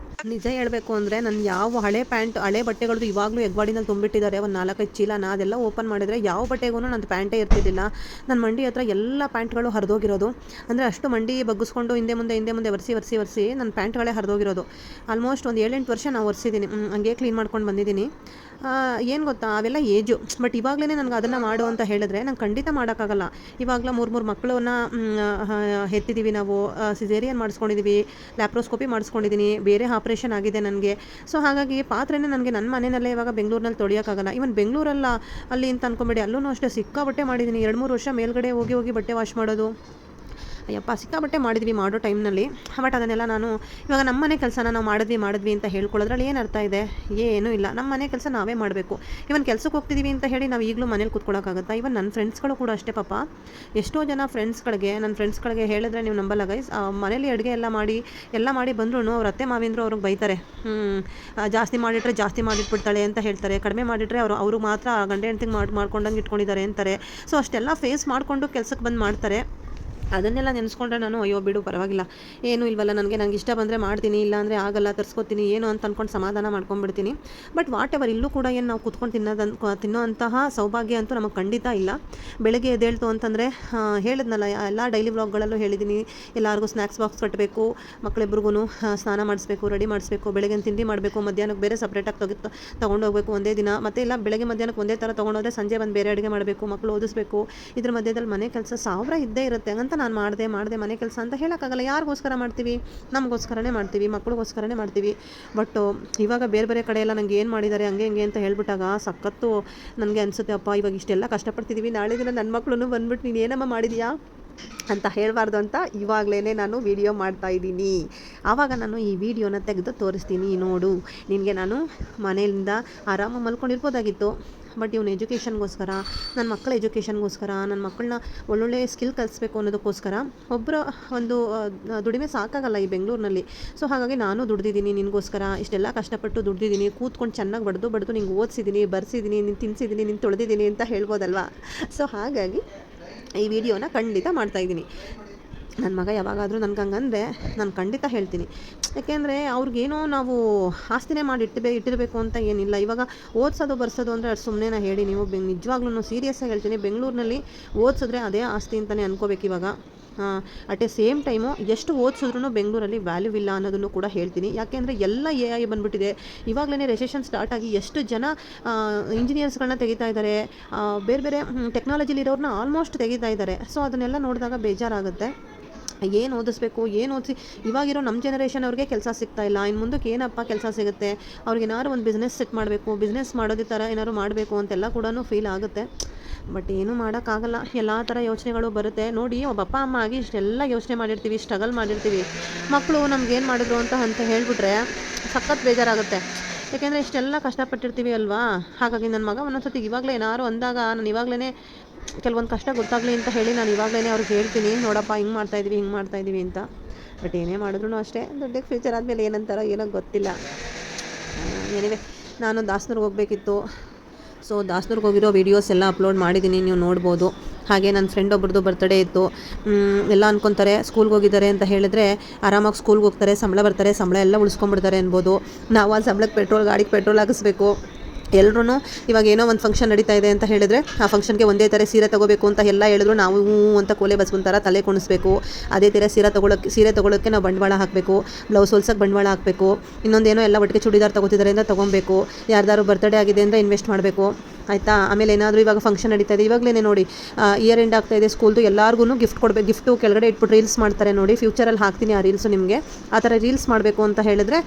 ನಿಜ ಹೇಳಬೇಕು ಅಂದರೆ ನನ್ನ ಯಾವ ಹಳೆ ಬಟ್ಟೆಗಳದ್ದು ಇವಾಗಲೂ ಎಗ್ವಾಡಿನಲ್ಲಿ ತುಂಬಿಟ್ಟಿದ್ದಾರೆ. ಒಂದು 4-5 ಚೀಲನ. ಅದೆಲ್ಲ ಓಪನ್ ಮಾಡಿದರೆ ಯಾವ ಬಟ್ಟೆಗೂ ನಂದು ಪ್ಯಾಂಟೇ ಇರ್ತಿದ್ದಿಲ್ಲ. ನನ್ನ ಮಂಡಿ ಹತ್ರ ಎಲ್ಲ ಪ್ಯಾಂಟ್ಗಳು ಹರಿದೋಗಿರೋದು. ಅಂದರೆ ಅಷ್ಟು ಮಂಡಿ ಬಗ್ಗಿಸ್ಕೊಂಡು ಹಿಂದೆ ಮುಂದೆ ಒರೆಸಿ ನನ್ನ ಪ್ಯಾಂಟ್ಗಳೇ ಹರಿದೋಗಿರೋದು. ಆಲ್ಮೋಸ್ಟ್ ಒಂದು 7-8 ವರ್ಷ ನಾನು ಒರೆಸಿದ್ದೀನಿ. ಹಂಗೆ ಕ್ಲೀನ್ ಮಾಡ್ಕೊಂಡು ಬಂದಿದ್ದೀನಿ. ಏನು ಗೊತ್ತಾ, ಅವೆಲ್ಲ ಏಜು. ಬಟ್ ಇವಾಗಲೇ ನನಗೆ ಅದನ್ನು ಮಾಡು ಅಂತ ಹೇಳಿದ್ರೆ ನಂಗೆ ಖಂಡಿತ ಮಾಡೋಕ್ಕಾಗಲ್ಲ. ಇವಾಗಲೇ 3 ಮಕ್ಕಳನ್ನ ಹೆತ್ತಿದ್ದೀವಿ ನಾವು. ಸಿಸೇರಿಯನ್ ಮಾಡಿಸ್ಕೊಂಡಿದ್ದೀವಿ, ಲ್ಯಾಪ್ರೋಸ್ಕೋಪಿ ಮಾಡಿಸ್ಕೊಂಡಿದ್ದೀನಿ, ಬೇರೆ ಆಪ್ರೇಷನ್ ಆಗಿದೆ ನನಗೆ. ಸೊ ಹಾಗಾಗಿ ಪಾತ್ರೆನೇ ನನಗೆ ನನ್ನ ಮನೆಯಲ್ಲೇ ಇವಾಗ ಬೆಂಗಳೂರಿನಲ್ಲಿ ತೊಳೆಯೋಕ್ಕಾಗಲ್ಲ. ಇವನ್ ಬೆಂಗಳೂರಲ್ಲ ಅಲ್ಲಿ ಅಂತ ಅಂದ್ಕೊಂಬೇಡಿ, ಅಲ್ಲೂ ಅಷ್ಟೇ ಸಿಕ್ಕಾಬಟ್ಟೆ ಮಾಡಿದ್ದೀನಿ. 2-3 ವರ್ಷ ಮೇಲ್ಗಡೆ ಹೋಗಿ ಬಟ್ಟೆ ವಾಶ್ ಮಾಡೋದು. ಅಯ್ಯಪ್ಪ ಸಿಕ್ಕಾಬಟ್ಟೆ ಮಾಡಿದ್ವಿ ಮಾಡೋ ಟೈಮ್ನಲ್ಲಿ. ಬಟ್ ಅದನ್ನೆಲ್ಲ ನಾನು ಇವಾಗ ನಮ್ಮ ಮನೆ ಕೆಲಸನ ನಾವು ಮಾಡಿದ್ವಿ ಅಂತ ಹೇಳ್ಕೊಳ್ಳೋದ್ರಲ್ಲಿ ಏನು ಅರ್ಥ ಇದೆ? ಏನೂ ಇಲ್ಲ. ನಮ್ಮ ಮನೆ ಕೆಲಸ ನಾವೇ ಮಾಡಬೇಕು. ಇವನ್ ಕೆಲಸಕ್ಕೆ ಹೋಗ್ತಿದ್ದೀವಿ ಅಂತ ಹೇಳಿ ನಾವು ಈಗಲೂ ಮನೇಲಿ ಕೂತ್ಕೊಳ್ಳೋಕ್ಕಾಗುತ್ತಾ? ಇವನ್ ನನ್ನ ಫ್ರೆಂಡ್ಸ್ಗಳು ಕೂಡ ಅಷ್ಟೇ ಪಾಪ. ಎಷ್ಟೋ ಜನ ನನ್ನ ಫ್ರೆಂಡ್ಸ್ಗಳಿಗೆ ಹೇಳಿದ್ರೆ ನೀವು ನಂಬಲ್ಲ ಗೈಸ್, ಮನೇಲಿ ಅಡುಗೆ ಎಲ್ಲ ಮಾಡಿ ಬಂದ್ರೂ ಅವ್ರ ಅತ್ತೆ ಮಾವೇಂದ್ರು ಅವ್ರಿಗೆ ಬೈತಾರೆ. ಜಾಸ್ತಿ ಮಾಡಿಟ್ಬಿಡ್ತಾಳೆ ಅಂತ ಹೇಳ್ತಾರೆ. ಕಡಿಮೆ ಮಾಡಿಟ್ರೆ ಅವರು ಮಾತ್ರ ಗಂಡ ಹೆಂಡ್ತಿಗೆ ಮಾಡ್ಕೊಂಡಂಗೆ ಇಟ್ಕೊಂಡಿದ್ದಾರೆ ಅಂತಾರೆ. ಸೊ ಅಷ್ಟೆಲ್ಲ ಫೇಸ್ ಮಾಡಿಕೊಂಡು ಕೆಲಸಕ್ಕೆ ಬಂದು ಮಾಡ್ತಾರೆ. ಅದನ್ನೆಲ್ಲ ನೆನೆಸ್ಕೊಂಡ್ರೆ ನಾನು ಅಯ್ಯೋ ಬಿಡು ಪರವಾಗಿಲ್ಲ, ಏನೂ ಇಲ್ವಲ್ಲ ನನಗೆ ಇಷ್ಟ ಬಂದರೆ ಮಾಡ್ತೀನಿ, ಇಲ್ಲಾಂದರೆ ಆಗಲ್ಲ ತರಿಸ್ಕೊತೀನಿ ಏನು ಅಂತ ಅಂದ್ಕೊಂಡು ಸಮಾಧಾನ ಮಾಡ್ಕೊಂಡ್ಬಿಡ್ತೀನಿ. ಬಟ್ ವಾಟ್ ಎವರ್, ಇಲ್ಲೂ ಕೂಡ ಏನು ನಾವು ಕುತ್ಕೊಂಡು ತಿನ್ನೋ ಅಂತಹ ಸೌಭಾಗ್ಯ ಅಂತೂ ನಮಗೆ ಖಂಡಿತ ಇಲ್ಲ. ಬೆಳಗ್ಗೆ ಎದ್ದೇಳ್ತು ಅಂತಂದರೆ ಹೇಳಿದ್ನಲ್ಲ, ಎಲ್ಲ ಡೈಲಿ ವ್ಲಾಗ್ಗಳಲ್ಲೂ ಹೇಳಿದ್ದೀನಿ, ಎಲ್ಲರಿಗೂ ಸ್ನ್ಯಾಕ್ಸ್ ಬಾಕ್ಸ್ ಕಟ್ಟಬೇಕು, ಮಕ್ಕಳಿಬ್ರಿಗೂ ಸ್ನಾನ ಮಾಡಿಸ್ಬೇಕು, ರೆಡಿ ಮಾಡಿಸ್ಬೇಕು, ಬೆಳಗ್ಗೆ ತಿಂಡಿ ಮಾಡಬೇಕು, ಮಧ್ಯಾಹ್ನಕ್ಕೆ ಬೇರೆ ಸಪ್ರೇಟಾಗಿ ತೊಗೊಂಡೋಗ್ಬೇಕು ಒಂದೇ ದಿನ, ಮತ್ತು ಇಲ್ಲ ಬೆಳಗ್ಗೆ ಮಧ್ಯಾಹ್ನಕ್ಕೆ ಒಂದೇ ಥರ ತೊಗೊಂಡೋದ್ರೆ ಸಂಜೆ ಬಂದು ಬೇರೆ ಅಡುಗೆ ಮಾಡಬೇಕು, ಮಕ್ಕಳು ಓದಿಸ್ಬೇಕು, ಇದ್ರ ಮಧ್ಯದಲ್ಲಿ ಮನೆ ಕೆಲಸ 1000 ಇದ್ದೇ ಇರುತ್ತೆ. ಹಂಗಂತ ನಾನು ಮಾಡಿದೆ ಮನೆ ಕೆಲಸ ಅಂತ ಹೇಳೋಕ್ಕಾಗಲ್ಲ. ಯಾರಿಗೋಸ್ಕರ ಮಾಡ್ತೀವಿ? ನಮಗೋಸ್ಕರನೇ ಮಾಡ್ತೀವಿ, ಮಕ್ಕಳಿಗೋಸ್ಕರನೇ ಮಾಡ್ತೀವಿ. ಬಟ್ ಇವಾಗ ಬೇರೆ ಕಡೆ ಎಲ್ಲ ನನಗೆ ಏನು ಮಾಡಿದ್ದಾರೆ ಹಂಗೆ ಹಿಂಗೆ ಅಂತ ಹೇಳ್ಬಿಟ್ಟಾಗ ಸಖತ್ತು ನನಗೆ ಅನಿಸುತ್ತೆ, ಅಪ್ಪ ಇವಾಗ ಇಷ್ಟೆಲ್ಲ ಕಷ್ಟಪಡ್ತಿದ್ದೀವಿ, ನಾಳೆ ದಿನ ನನ್ನ ಮಕ್ಕಳು ಬಂದ್ಬಿಟ್ಟು ನೀನು ಏನಮ್ಮ ಮಾಡಿದೀಯಾ ಅಂತ ಹೇಳಬಾರ್ದು ಅಂತ ಇವಾಗಲೇ ನಾನು ವಿಡಿಯೋ ಮಾಡ್ತಾಯಿದ್ದೀನಿ. ಆವಾಗ ನಾನು ಈ ವಿಡಿಯೋನ ತೆಗೆದು ತೋರಿಸ್ತೀನಿ, ನೋಡು ನಿನಗೆ ನಾನು ಮನೆಯಿಂದ ಆರಾಮಾಗಿ ಮಲ್ಕೊಂಡಿರ್ಬೋದಾಗಿತ್ತು, ಬಟ್ ಇವನು ಎಜುಕೇಷನ್ಗೋಸ್ಕರ, ನನ್ನ ಮಕ್ಕಳ ಎಜುಕೇಷನ್ಗೋಸ್ಕರ, ನನ್ನ ಮಕ್ಕಳನ್ನ ಒಳ್ಳೊಳ್ಳೆ ಸ್ಕಿಲ್ ಕಲಿಸ್ಬೇಕು ಅನ್ನೋದಕ್ಕೋಸ್ಕರ ಒಬ್ಬರ ಒಂದು ದುಡಿಮೆ ಸಾಕಾಗಲ್ಲ ಈ ಬೆಂಗಳೂರಿನಲ್ಲಿ. ಸೊ ಹಾಗಾಗಿ ನಾನು ದುಡ್ದಿದ್ದೀನಿ ನಿನಗೋಸ್ಕರ, ಇಷ್ಟೆಲ್ಲ ಕಷ್ಟಪಟ್ಟು ದುಡ್ದಿದ್ದೀನಿ, ಕೂತ್ಕೊಂಡು ಚೆನ್ನಾಗಿ ಬಡ್ದು ನಿಂಗೆ ಓದಿಸಿದ್ದೀನಿ, ಬರ್ಸಿದ್ದೀನಿ, ನೀನು ತಿನ್ನಿಸಿದ್ದೀನಿ, ನೀನು ತೊಳೆದಿದ್ದೀನಿ ಅಂತ ಹೇಳ್ಬೋದಲ್ವಾ. ಸೊ ಹಾಗಾಗಿ ಈ ವಿಡಿಯೋನ ಖಂಡಿತ ಮಾಡ್ತಾಯಿದ್ದೀನಿ. ನನ್ನ ಮಗ ಯಾವಾಗಾದರೂ ನನಗೆ ಹಂಗಂದರೆ ನಾನು ಖಂಡಿತ ಹೇಳ್ತೀನಿ. ಯಾಕೆಂದರೆ ಅವ್ರಿಗೇನೋ ನಾವು ಆಸ್ತಿನೇ ಮಾಡಿ ಇಟ್ಟಿರಬೇಕು ಅಂತ ಏನಿಲ್ಲ. ಇವಾಗ ಓದಿಸೋದು ಬರ್ಸೋದು ಅಂದರೆ ಅದು ಸುಮ್ಮನೆ ಹೇಳಿ ನೀವು ನಿಜವಾಗ್ಲೂ ಸೀರಿಯಸ್ಸಾಗಿ ಹೇಳ್ತೀನಿ, ಬೆಂಗಳೂರಿನಲ್ಲಿ ಓದಿಸಿದ್ರೆ ಅದೇ ಆಸ್ತಿ ಅಂತಲೇ ಅನ್ಕೋಬೇಕು ಇವಾಗ. ಅಟ್ ಎ ಸೇಮ್ ಟೈಮು ಎಷ್ಟು ಓದಿಸಿದ್ರೂ ಬೆಂಗಳೂರಲ್ಲಿ ವ್ಯಾಲ್ಯೂ ಇಲ್ಲ ಅನ್ನೋದನ್ನು ಕೂಡ ಹೇಳ್ತೀನಿ. ಯಾಕೆಂದರೆ ಎಲ್ಲ AI ಬಂದುಬಿಟ್ಟಿದೆ. ಇವಾಗಲೇ ರೆಸೆಷನ್ ಸ್ಟಾರ್ಟ್ ಆಗಿ ಎಷ್ಟು ಜನ ಇಂಜಿನಿಯರ್ಸ್ಗಳನ್ನ ತೆಗಿತಾ ಇದ್ದಾರೆ, ಬೇರೆ ಟೆಕ್ನಾಲಜಿಲಿರೋರನ್ನ ಆಲ್ಮೋಸ್ಟ್ ತೆಗಿತಾ ಇದ್ದಾರೆ. ಸೊ ಅದನ್ನೆಲ್ಲ ನೋಡಿದಾಗ ಬೇಜಾರಾಗುತ್ತೆ. ಏನು ಓದಿಸ್ಬೇಕು, ಏನು ಓದಿಸಿ ಇವಾಗಿರೋ ನಮ್ಮ ಜನ್ರೇಷನ್ ಅವ್ರಿಗೆ ಕೆಲಸ ಸಿಗ್ತಾಯಿಲ್ಲ. ಇನ್ನು ಮುಂದಕ್ಕೆ ಏನಪ್ಪ ಕೆಲಸ ಸಿಗುತ್ತೆ, ಅವ್ರಿಗೆ ಏನಾದ್ರು ಒಂದು ಬಿಸ್ನೆಸ್ ಸೆಟ್ ಮಾಡಬೇಕು, ಬಿಸ್ನೆಸ್ ಮಾಡೋದೇ ಥರ ಏನಾದ್ರು ಮಾಡಬೇಕು ಅಂತೆಲ್ಲ ಕೂಡ ಫೀಲ್ ಆಗುತ್ತೆ. ಬಟ್ ಏನೂ ಮಾಡೋಕ್ಕಾಗಲ್ಲ, ಎಲ್ಲ ಥರ ಯೋಚನೆಗಳು ಬರುತ್ತೆ. ನೋಡಿ, ಒಬ್ಬ ಅಪ್ಪ ಅಮ್ಮ ಆಗಿ ಇಷ್ಟೆಲ್ಲ ಯೋಚನೆ ಮಾಡಿರ್ತೀವಿ, ಸ್ಟ್ರಗಲ್ ಮಾಡಿರ್ತೀವಿ, ಮಕ್ಕಳು ನಮ್ಗೇನು ಮಾಡಿದ್ರು ಅಂತ ಹೇಳಿಬಿಟ್ರೆ ಸಖತ್ ಬೇಜಾರಾಗುತ್ತೆ. ಯಾಕೆಂದರೆ ಇಷ್ಟೆಲ್ಲ ಕಷ್ಟಪಟ್ಟಿರ್ತೀವಿ ಅಲ್ವಾ. ಹಾಗಾಗಿ ನನ್ನ ಮಗ ಒಂದೊಂದ್ಸತಿ ಇವಾಗಲೇ ಏನಾದ್ರು ಅಂದಾಗ ನಾನು ಇವಾಗಲೇ ಕೆಲವೊಂದು ಕಷ್ಟ ಗೊತ್ತಾಗಲಿ ಅಂತ ಹೇಳಿ ನಾನು ಇವಾಗಲೇ ಅವ್ರಿಗೆ ಹೇಳ್ತೀನಿ, ನೋಡಪ್ಪ ಹಿಂಗೆ ಮಾಡ್ತಾಯಿದ್ದೀವಿ ಅಂತ. ಬಟ್ ಏನೇ ಮಾಡಿದ್ರು ಅಷ್ಟೇ, ದೊಡ್ಡ ಫ್ಯೂಚರ್ ಆದಮೇಲೆ ಏನಂತಾರೋ ಏನೋ ಗೊತ್ತಿಲ್ಲ. ಏನಿವೆ, ನಾನು ದಾಸನೂರ್ಗೆ ಹೋಗಬೇಕಿತ್ತು. ಸೊ ದಾಸನೂರ್ಗೆ ಹೋಗಿರೋ ವೀಡಿಯೋಸ್ ಎಲ್ಲ ಅಪ್ಲೋಡ್ ಮಾಡಿದ್ದೀನಿ, ನೀವು ನೋಡ್ಬೋದು. ಹಾಗೆ ನನ್ನ ಫ್ರೆಂಡ್ ಒಬ್ರದ್ದು ಬರ್ತ್ಡೇ ಇತ್ತು. ಎಲ್ಲ ಅನ್ಕೊತಾರೆ ಸ್ಕೂಲ್ಗೆ ಹೋಗಿದ್ದಾರೆ ಅಂತ ಹೇಳಿದ್ರೆ ಆರಾಮಾಗಿ ಸ್ಕೂಲ್ಗೆ ಹೋಗ್ತಾರೆ, ಸಂಬಳ ಬರ್ತಾರೆ, ಸಂಬಳ ಎಲ್ಲ ಉಳಿಸ್ಕೊಂಡ್ಬಿಡ್ತಾರೆ ಅನ್ಬೋದು. ನಾವು ಆ ಸಂಬಳಕ್ಕೆ ಗಾಡಿಗೆ ಪೆಟ್ರೋಲ್ ಹಾಕಿಸ್ಬೇಕು. ಎಲ್ಲರೂ ಇವಾಗ ಏನೋ ಒಂದು ಫಂಕ್ಷನ್ ನಡೀತಾ ಇದೆ ಅಂತ ಹೇಳಿದ್ರೆ ಆ ಫಂಕ್ಷನ್ಗೆ ಒಂದೇ ಥರ ಸೀರೆ ತೊಗೋಬೇಕು ಅಂತ ಎಲ್ಲ ಹೇಳಿದ್ರು ನಾವು ಅಂತ ಕೋಲೆ ಬಸ್ಕೊಂತಾರ ತಲೆ ಕುಣಿಸ್ಬೇಕು. ಅದೇ ಥರ ಸೀರೆ ತೊಗೊಳಕ್ಕೆ ನಾವು ಬಂಡವಾಳ ಹಾಕಬೇಕು, ಬ್ಲೌಸ್ ಹೊಲ್ಸಕ್ಕೆ ಬಂಡವಾಳ ಹಾಕಬೇಕು, ಇನ್ನೊಂದೇನೋ ಎಲ್ಲ ಒಟ್ಟಿಗೆ ಚೂಡಿದಾರ್ ತೊಗೋತಿದ್ದಾರೆ ಅಂತ ತೊಗೊಬೇಕು, ಯಾರ್ದಾರು ಬರ್ತ್ಡೇ ಆಗಿದೆ ಅಂದರೆ ಇನ್ವೆಸ್ಟ್ ಮಾಡಬೇಕು, ಆಯಿತಾ. ಆಮೇಲೆ ಏನಾದರೂ ಇವಾಗ ಫಂಕ್ಷನ್ ನಡೀತಾ ಇದೆ, ಇವಾಗಲೇ ನೋಡಿ ಇಯರ್ ಎಂಡ್ ಆಗ್ತಾಯಿದೆ ಸ್ಕೂಲ್ದು, ಎಲ್ಲರಿಗೂ ಗಿಫ್ಟ್ ಕೊಡಬೇಕು. ಗಿಫ್ಟು ಕೆಳಗಡೆ ಇಟ್ಬಿಟ್ಟು ರೀಲ್ಸ್ ಮಾಡ್ತಾರೆ ನೋಡಿ, ಫ್ಯೂಚರಲ್ಲಿ ಹಾಕ್ತೀನಿ ಆ ರೀಲ್ಸು ನಿಮಗೆ. ಆ ಥರ ರೀಲ್ಸ್ ಮಾಡಬೇಕು ಅಂತ ಹೇಳಿದ್ರೆ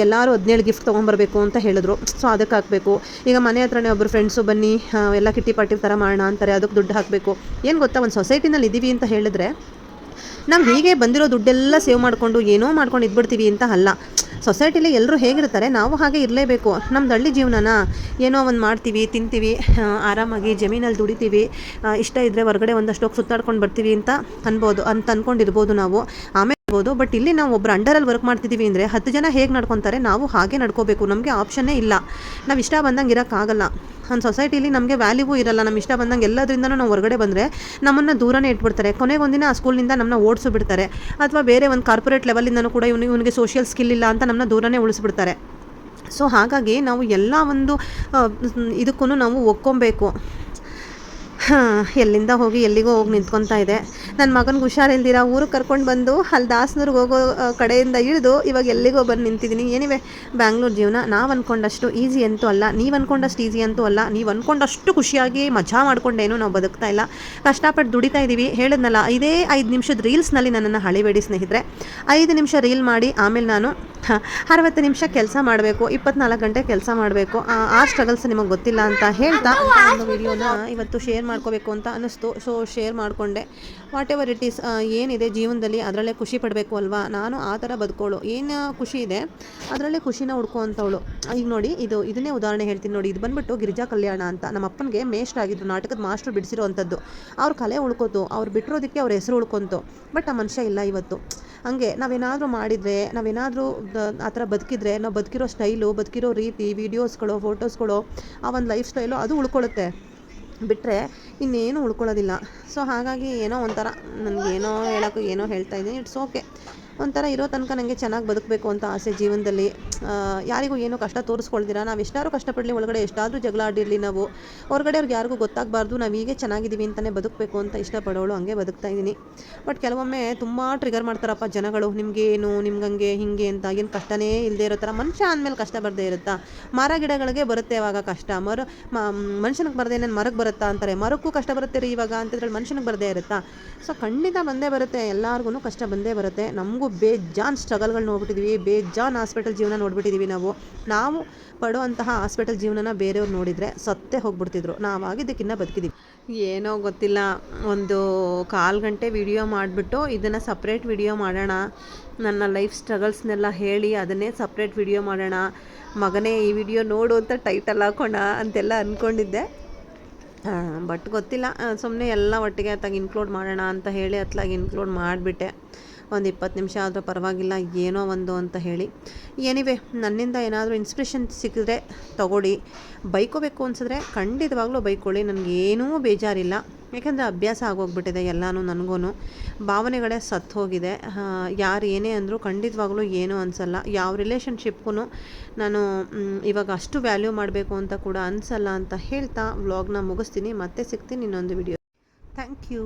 ಎಲ್ಲರೂ 17 ಗಿಫ್ಟ್ ತೊಗೊಂಬರ್ಬೇಕು ಅಂತ ಹೇಳಿದ್ರು. ಸೊ ಅದಕ್ಕೆ ಹಾಕಬೇಕು. ಈಗ ಮನೆ ಹತ್ರನೇ ಒಬ್ಬರು ಫ್ರೆಂಡ್ಸು ಬನ್ನಿ ಎಲ್ಲ ಕಿಟ್ಟಿ ಪಾರ್ಟಿ ಥರ ಮಾಡೋಣ ಅಂತಾರೆ, ಅದಕ್ಕೆ ದುಡ್ಡು ಹಾಕಬೇಕು. ಏನು ಗೊತ್ತಾ, ಒಂದು ಸೊಸೈಟಿನಲ್ಲಿ ಇದ್ದೀವಿ ಅಂತ ಹೇಳಿದ್ರೆ ನಾವು ಹೀಗೆ ಬಂದಿರೋ ದುಡ್ಡೆಲ್ಲ ಸೇವ್ ಮಾಡಿಕೊಂಡು ಏನೋ ಮಾಡ್ಕೊಂಡು ಇದ್ಬಿಡ್ತೀವಿ ಅಂತ ಅಲ್ಲ. ಸೊಸೈಟಿಲಿ ಎಲ್ಲರೂ ಹೇಗಿರ್ತಾರೆ ನಾವು ಹಾಗೆ ಇರಲೇಬೇಕು. ನಮ್ದು ಹಳ್ಳಿ ಜೀವನನ ಏನೋ ಒಂದು ಮಾಡ್ತೀವಿ, ತಿಂತೀವಿ, ಆರಾಮಾಗಿ ಜಮೀನಲ್ಲಿ ದುಡಿತೀವಿ, ಇಷ್ಟ ಇದ್ದರೆ ಹೊರಗಡೆ ಒಂದಷ್ಟು ಹೋಗಿ ಸುತ್ತಾಡ್ಕೊಂಡು ಬರ್ತೀವಿ ಅಂತ ಅಂದ್ಕೊಂಡಿರ್ಬೋದು ನಾವು, ಆಮೇಲೆ ಇರ್ಬೋದು. ಬಟ್ ಇಲ್ಲಿ ನಾವು ಒಬ್ಬರು ಅಂಡರಲ್ಲಿ ವರ್ಕ್ ಮಾಡ್ತಿದ್ದೀವಿ ಅಂದರೆ 10 ಜನ ಹೇಗೆ ನಡ್ಕೊತಾರೆ ನಾವು ಹಾಗೆ ನಡ್ಕೋಬೇಕು. ನಮಗೆ ಆಪ್ಷನ್ನೇ ಇಲ್ಲ, ನಾವು ಇಷ್ಟ ಬಂದಂಗೆ ಇರೋಕ್ಕಾಗಲ್ಲ. ಒಂದು ಸೊಸೈಟಿಲಿ ನಮಗೆ ವ್ಯಾಲ್ಯೂವೂ ಇರಲ್ಲ. ನಮ್ಮ ಇಷ್ಟ ಬಂದಂಗೆ ಎಲ್ಲದರಿಂದನೂ ನಾವು ಹೊರಗಡೆ ಬಂದರೆ ನಮ್ಮನ್ನು ದೂರನೇ ಇಟ್ಬಿಡ್ತಾರೆ. ಕೊನೆಗೊಂದಿನ ಆ ಸ್ಕೂಲಿಂದ ನಮ್ಮನ್ನ ಓಡಿಸು ಬಿಡ್ತಾರೆ, ಅಥವಾ ಬೇರೆ ಒಂದು ಕಾರ್ಪೊರೇಟ್ ಲೆವೆಲಿಂದನೂ ಕೂಡ ಇವನಿಗೆ ಸೋಷಿಯಲ್ ಸ್ಕಿಲ್ ಇಲ್ಲ ಅಂತ ನಮ್ಮನ್ನ ದೂರನೇ ಉಳಿಸ್ಬಿಡ್ತಾರೆ. ಸೊ ಹಾಗಾಗಿ ನಾವು ಎಲ್ಲ ಒಂದು ಇದಕ್ಕೂ ನಾವು ಒಕ್ಕೊಬೇಕು. ಎಲ್ಲಿಂದ ಹೋಗಿ ಎಲ್ಲಿಗೋ ಹೋಗಿ ನಿಂತ್ಕೊತಾ ಇದೆ. ನನ್ನ ಮಗನಿಗೆ ಹುಷಾರಿಲ್ದಿರ ಊರಿಗೆ ಕರ್ಕೊಂಡು ಬಂದು ಅಲ್ಲಿ ದಾಸನೂರಿಗೆ ಹೋಗೋ ಕಡೆಯಿಂದ ಇಳಿದು ಇವಾಗ ಎಲ್ಲಿಗೋ ಬಂದು ನಿಂತಿದ್ದೀನಿ. ಏನಿವೆ, ಬ್ಯಾಂಗ್ಳೂರು ಜೀವನ ನಾವು ಅಂದ್ಕೊಂಡಷ್ಟು ಈಸಿ ಅಂತೂ ಅಲ್ಲ, ನೀವು ಅಂದ್ಕೊಂಡಷ್ಟು ಈಸಿ ಅಂತೂ ಅಲ್ಲ. ನೀವು ಅಂದ್ಕೊಂಡಷ್ಟು ಖುಷಿಯಾಗಿ ಮಜಾ ಮಾಡ್ಕೊಂಡೇನು ನಾವು ಬದುಕ್ತಾ ಇಲ್ಲ, ಕಷ್ಟಪಟ್ಟು ದುಡಿತಾ ಇದ್ದೀವಿ. ಹೇಳಿದ್ನಲ್ಲ, ಇದೇ 5 ನಿಮಿಷದ ರೀಲ್ಸ್ನಲ್ಲಿ ನನ್ನನ್ನು ಹಳಿಬೇಡಿ ಸ್ನೇಹಿತರೆ. 5 ನಿಮಿಷ ರೀಲ್ ಮಾಡಿ ಆಮೇಲೆ ನಾನು 60 ನಿಮಿಷ ಕೆಲಸ ಮಾಡಬೇಕು, 24 ಗಂಟೆ ಕೆಲಸ ಮಾಡಬೇಕು. ಆ ಸ್ಟ್ರಗಲ್ಸ್ ನಿಮಗೆ ಗೊತ್ತಿಲ್ಲ ಅಂತ ಹೇಳ್ತಾ ಒಂದು ವಿಡಿಯೋನ ಇವತ್ತು ಶೇರ್ ಮಾಡ್ಕೋಬೇಕು ಅಂತ ಅನ್ನಿಸ್ತು. ಸೊ ಶೇರ್ ಮಾಡಿಕೊಂಡೆ. ವಾಟ್ ಎವರ್ ಇಟ್ ಈಸ್, ಏನಿದೆ ಜೀವನದಲ್ಲಿ ಅದರಲ್ಲೇ ಖುಷಿ ಪಡಬೇಕು ಅಲ್ವಾ. ನಾನು ಆ ಥರ ಬದುಕೋಳು, ಏನು ಖುಷಿ ಇದೆ ಅದರಲ್ಲೇ ಖುಷಿನ ಹುಡ್ಕೋ ಅಂಥವಳು. ಈಗ ನೋಡಿ, ಇದನ್ನೇ ಉದಾಹರಣೆ ಹೇಳ್ತೀನಿ ನೋಡಿ. ಇದು ಬಂದುಬಿಟ್ಟು ಗಿರಿಜಾ ಕಲ್ಯಾಣ ಅಂತ, ನಮ್ಮ ಅಪ್ಪನಿಗೆ ಮೇಷ್ಟ್ರು ಆಗಿದ್ರು, ನಾಟಕದ ಮಾಸ್ಟ್ರು ಬಿಡಿಸಿರೋ ಅಂಥದ್ದು. ಅವ್ರ ಕಲೆ ಉಳ್ಕೋತು, ಅವ್ರು ಬಿಟ್ಟಿರೋದಕ್ಕೆ ಅವ್ರ ಹೆಸರು ಉಳ್ಕೊಂತು. ಬಟ್ ಆ ಮನುಷ್ಯ ಇಲ್ಲ ಇವತ್ತು. ಹಂಗೆ ನಾವೇನಾದರೂ ಮಾಡಿದರೆ, ನಾವೇನಾದರೂ ಆ ಥರ ಬದುಕಿದ್ರೆ, ನಾವು ಬದುಕಿರೋ ಸ್ಟೈಲು, ಬದುಕಿರೋ ರೀತಿ, ವೀಡಿಯೋಸ್ಗಳು, ಫೋಟೋಸ್ಗಳು, ಆ ಒಂದು ಲೈಫ್ ಸ್ಟೈಲು ಅದು ಉಳ್ಕೊಳ್ಳುತ್ತೆ. ಬಿಟ್ಟರೆ ಇನ್ನೇನು ಉಳ್ಕೊಳ್ಳೋದಿಲ್ಲ. ಸೊ ಹಾಗಾಗಿ ಏನೋ ಒಂಥರ ನನಗೇನೋ ಹೇಳೋಕ್ಕೂ ಏನೋ ಹೇಳ್ತಾ ಇದ್ದೀನಿ. It's okay. ಒಂಥರ ಇರೋ ತನಕ ನನಗೆ ಚೆನ್ನಾಗಿ ಬದುಕಬೇಕು ಅಂತ ಆಸೆ ಜೀವನದಲ್ಲಿ. ಯಾರಿಗೂ ಏನೂ ಕಷ್ಟ ತೋರಿಸ್ಕೊಳ್ದಿರ ನಾವು ಎಷ್ಟಾದ್ರೂ ಕಷ್ಟಪಡಲಿ, ಒಳಗಡೆ ಎಷ್ಟಾದರೂ ಜಗಳ ಆಡಿರಲಿ, ನಾವು ಹೊರಗಡೆಯವ್ರಿಗೆ ಯಾರಿಗೂ ಗೊತ್ತಾಗಬಾರ್ದು, ನಾವು ಹೀಗೆ ಚೆನ್ನಾಗಿದ್ದೀವಿ ಅಂತಲೇ ಬದುಕಬೇಕು ಅಂತ ಇಷ್ಟಪಡೋಳು. ಹಂಗೆ ಬದುಕ್ತಾ ಇದ್ದೀನಿ. ಬಟ್ ಕೆಲವೊಮ್ಮೆ ತುಂಬ ಟ್ರಿಗರ್ ಮಾಡ್ತಾರಪ್ಪ ಜನಗಳು. ನಿಮಗೇನು, ನಿಮ್ಗಂಗೆ ಹಿಂಗೆ ಅಂತ. ಏನು ಕಷ್ಟನೇ ಇಲ್ಲದೆ ಇರೋ ಥರ. ಮನುಷ್ಯ ಅಂದಮೇಲೆ ಕಷ್ಟ ಬರದೇ ಇರುತ್ತಾ? ಮರ ಗಿಡಗಳಿಗೆ ಬರುತ್ತೆ ಇವಾಗ ಕಷ್ಟ. ಮನುಷ್ಯನಿಗೆ ಬರದೇ ನಾನು ಮರಕ್ಕೆ ಬರುತ್ತಾ ಅಂತಾರೆ. ಮರಕ್ಕೂ ಕಷ್ಟ ಬರುತ್ತೆ ರೀ ಇವಾಗ ಅಂತೇಳಿ ಮನುಷ್ಯನಿಗೆ ಬರದೇ ಇರುತ್ತಾ? ಸೊ ಖಂಡಿತ ಬಂದೇ ಬರುತ್ತೆ. ಎಲ್ಲರಿಗೂ ಕಷ್ಟ ಬಂದೇ ಬರುತ್ತೆ. ನಮಗೂ ಬೇಜಾನ್ ಸ್ಟ್ರಗಲ್ಗಳು ನೋಡ್ಬಿಟ್ಟಿದ್ದೀವಿ, ಬೇಜಾನ್ ಹಾಸ್ಪಿಟಲ್ ಜೀವನ ನೋಡ್ಬಿಟ್ಟಿದ್ದೀವಿ. ನಾವು ಪಡುವಂತಹ ಹಾಸ್ಪಿಟಲ್ ಜೀವನನ ಬೇರೆಯವ್ರು ನೋಡಿದರೆ ಸತ್ತೇ ಹೋಗ್ಬಿಡ್ತಿದ್ರು. ನಾವಾಗಿದ್ದಕ್ಕಿನ್ನ ಬದುಕಿದ್ದೀವಿ. ಏನೋ ಗೊತ್ತಿಲ್ಲ, ಒಂದು 1/4 ಗಂಟೆ ವಿಡಿಯೋ ಮಾಡಿಬಿಟ್ಟು ಇದನ್ನು ಸಪ್ರೇಟ್ ವಿಡಿಯೋ ಮಾಡೋಣ, ನನ್ನ ಲೈಫ್ ಸ್ಟ್ರಗಲ್ಸ್ನೆಲ್ಲ ಹೇಳಿ ಅದನ್ನೇ ಸಪ್ರೇಟ್ ವಿಡಿಯೋ ಮಾಡೋಣ, ಮಗನೇ ಈ ವಿಡಿಯೋ ನೋಡು ಅಂತ ಟೈಟಲ್ ಹಾಕೋಣ ಅಂತೆಲ್ಲ ಅಂದ್ಕೊಂಡಿದ್ದೆ. ಬಟ್ ಗೊತ್ತಿಲ್ಲ, ಸುಮ್ಮನೆ ಎಲ್ಲ ಒಟ್ಟಿಗೆ ಅತ್ತಾಗ ಇನ್ಕ್ಲೂಡ್ ಮಾಡೋಣ ಅಂತ ಹೇಳಿ ಅತ್ಲಾಗಿ ಇನ್ಕ್ಲೂಡ್ ಮಾಡಿಬಿಟ್ಟೆ. ಒಂದು 20 ನಿಮಿಷ ಆದರೂ ಪರವಾಗಿಲ್ಲ, ಏನೋ ಒಂದು ಅಂತ ಹೇಳಿ. ಎನಿವೆ, ನನ್ನಿಂದ ಏನಾದರೂ ಇನ್ಸ್ಪಿರೇಷನ್ ಸಿಕ್ಕಿದ್ರೆ ತಗೊಳ್ಳಿ. ಬೈಕೋಬೇಕು ಅನಿಸಿದ್ರೆ ಖಂಡಿತವಾಗ್ಲೂ ಬೈಕೊಳ್ಳಿ, ನನಗೇನೂ ಬೇಜಾರಿಲ್ಲ. ಯಾಕೆಂದರೆ ಅಭ್ಯಾಸ ಆಗೋಗ್ಬಿಟ್ಟಿದೆ ಎಲ್ಲನೂ. ನನಗೂ ಭಾವನೆಗಳೇ ಸತ್ತು ಹೋಗಿದೆ. ಯಾರು ಏನೇ ಅಂದರೂ ಖಂಡಿತವಾಗ್ಲೂ ಏನೂ ಅನಿಸಲ್ಲ. ಯಾವ ರಿಲೇಷನ್ಶಿಪ್ಗೂ ನಾನು ಇವಾಗ ಅಷ್ಟು ವ್ಯಾಲ್ಯೂ ಮಾಡಬೇಕು ಅಂತ ಕೂಡ ಅನಿಸಲ್ಲ ಅಂತ ಹೇಳ್ತಾ ವ್ಲಾಗ್ನ ಮುಗಿಸ್ತೀನಿ. ಮತ್ತೆ ಸಿಗ್ತೀನಿ ಇನ್ನೊಂದು ವಿಡಿಯೋ. Thank you.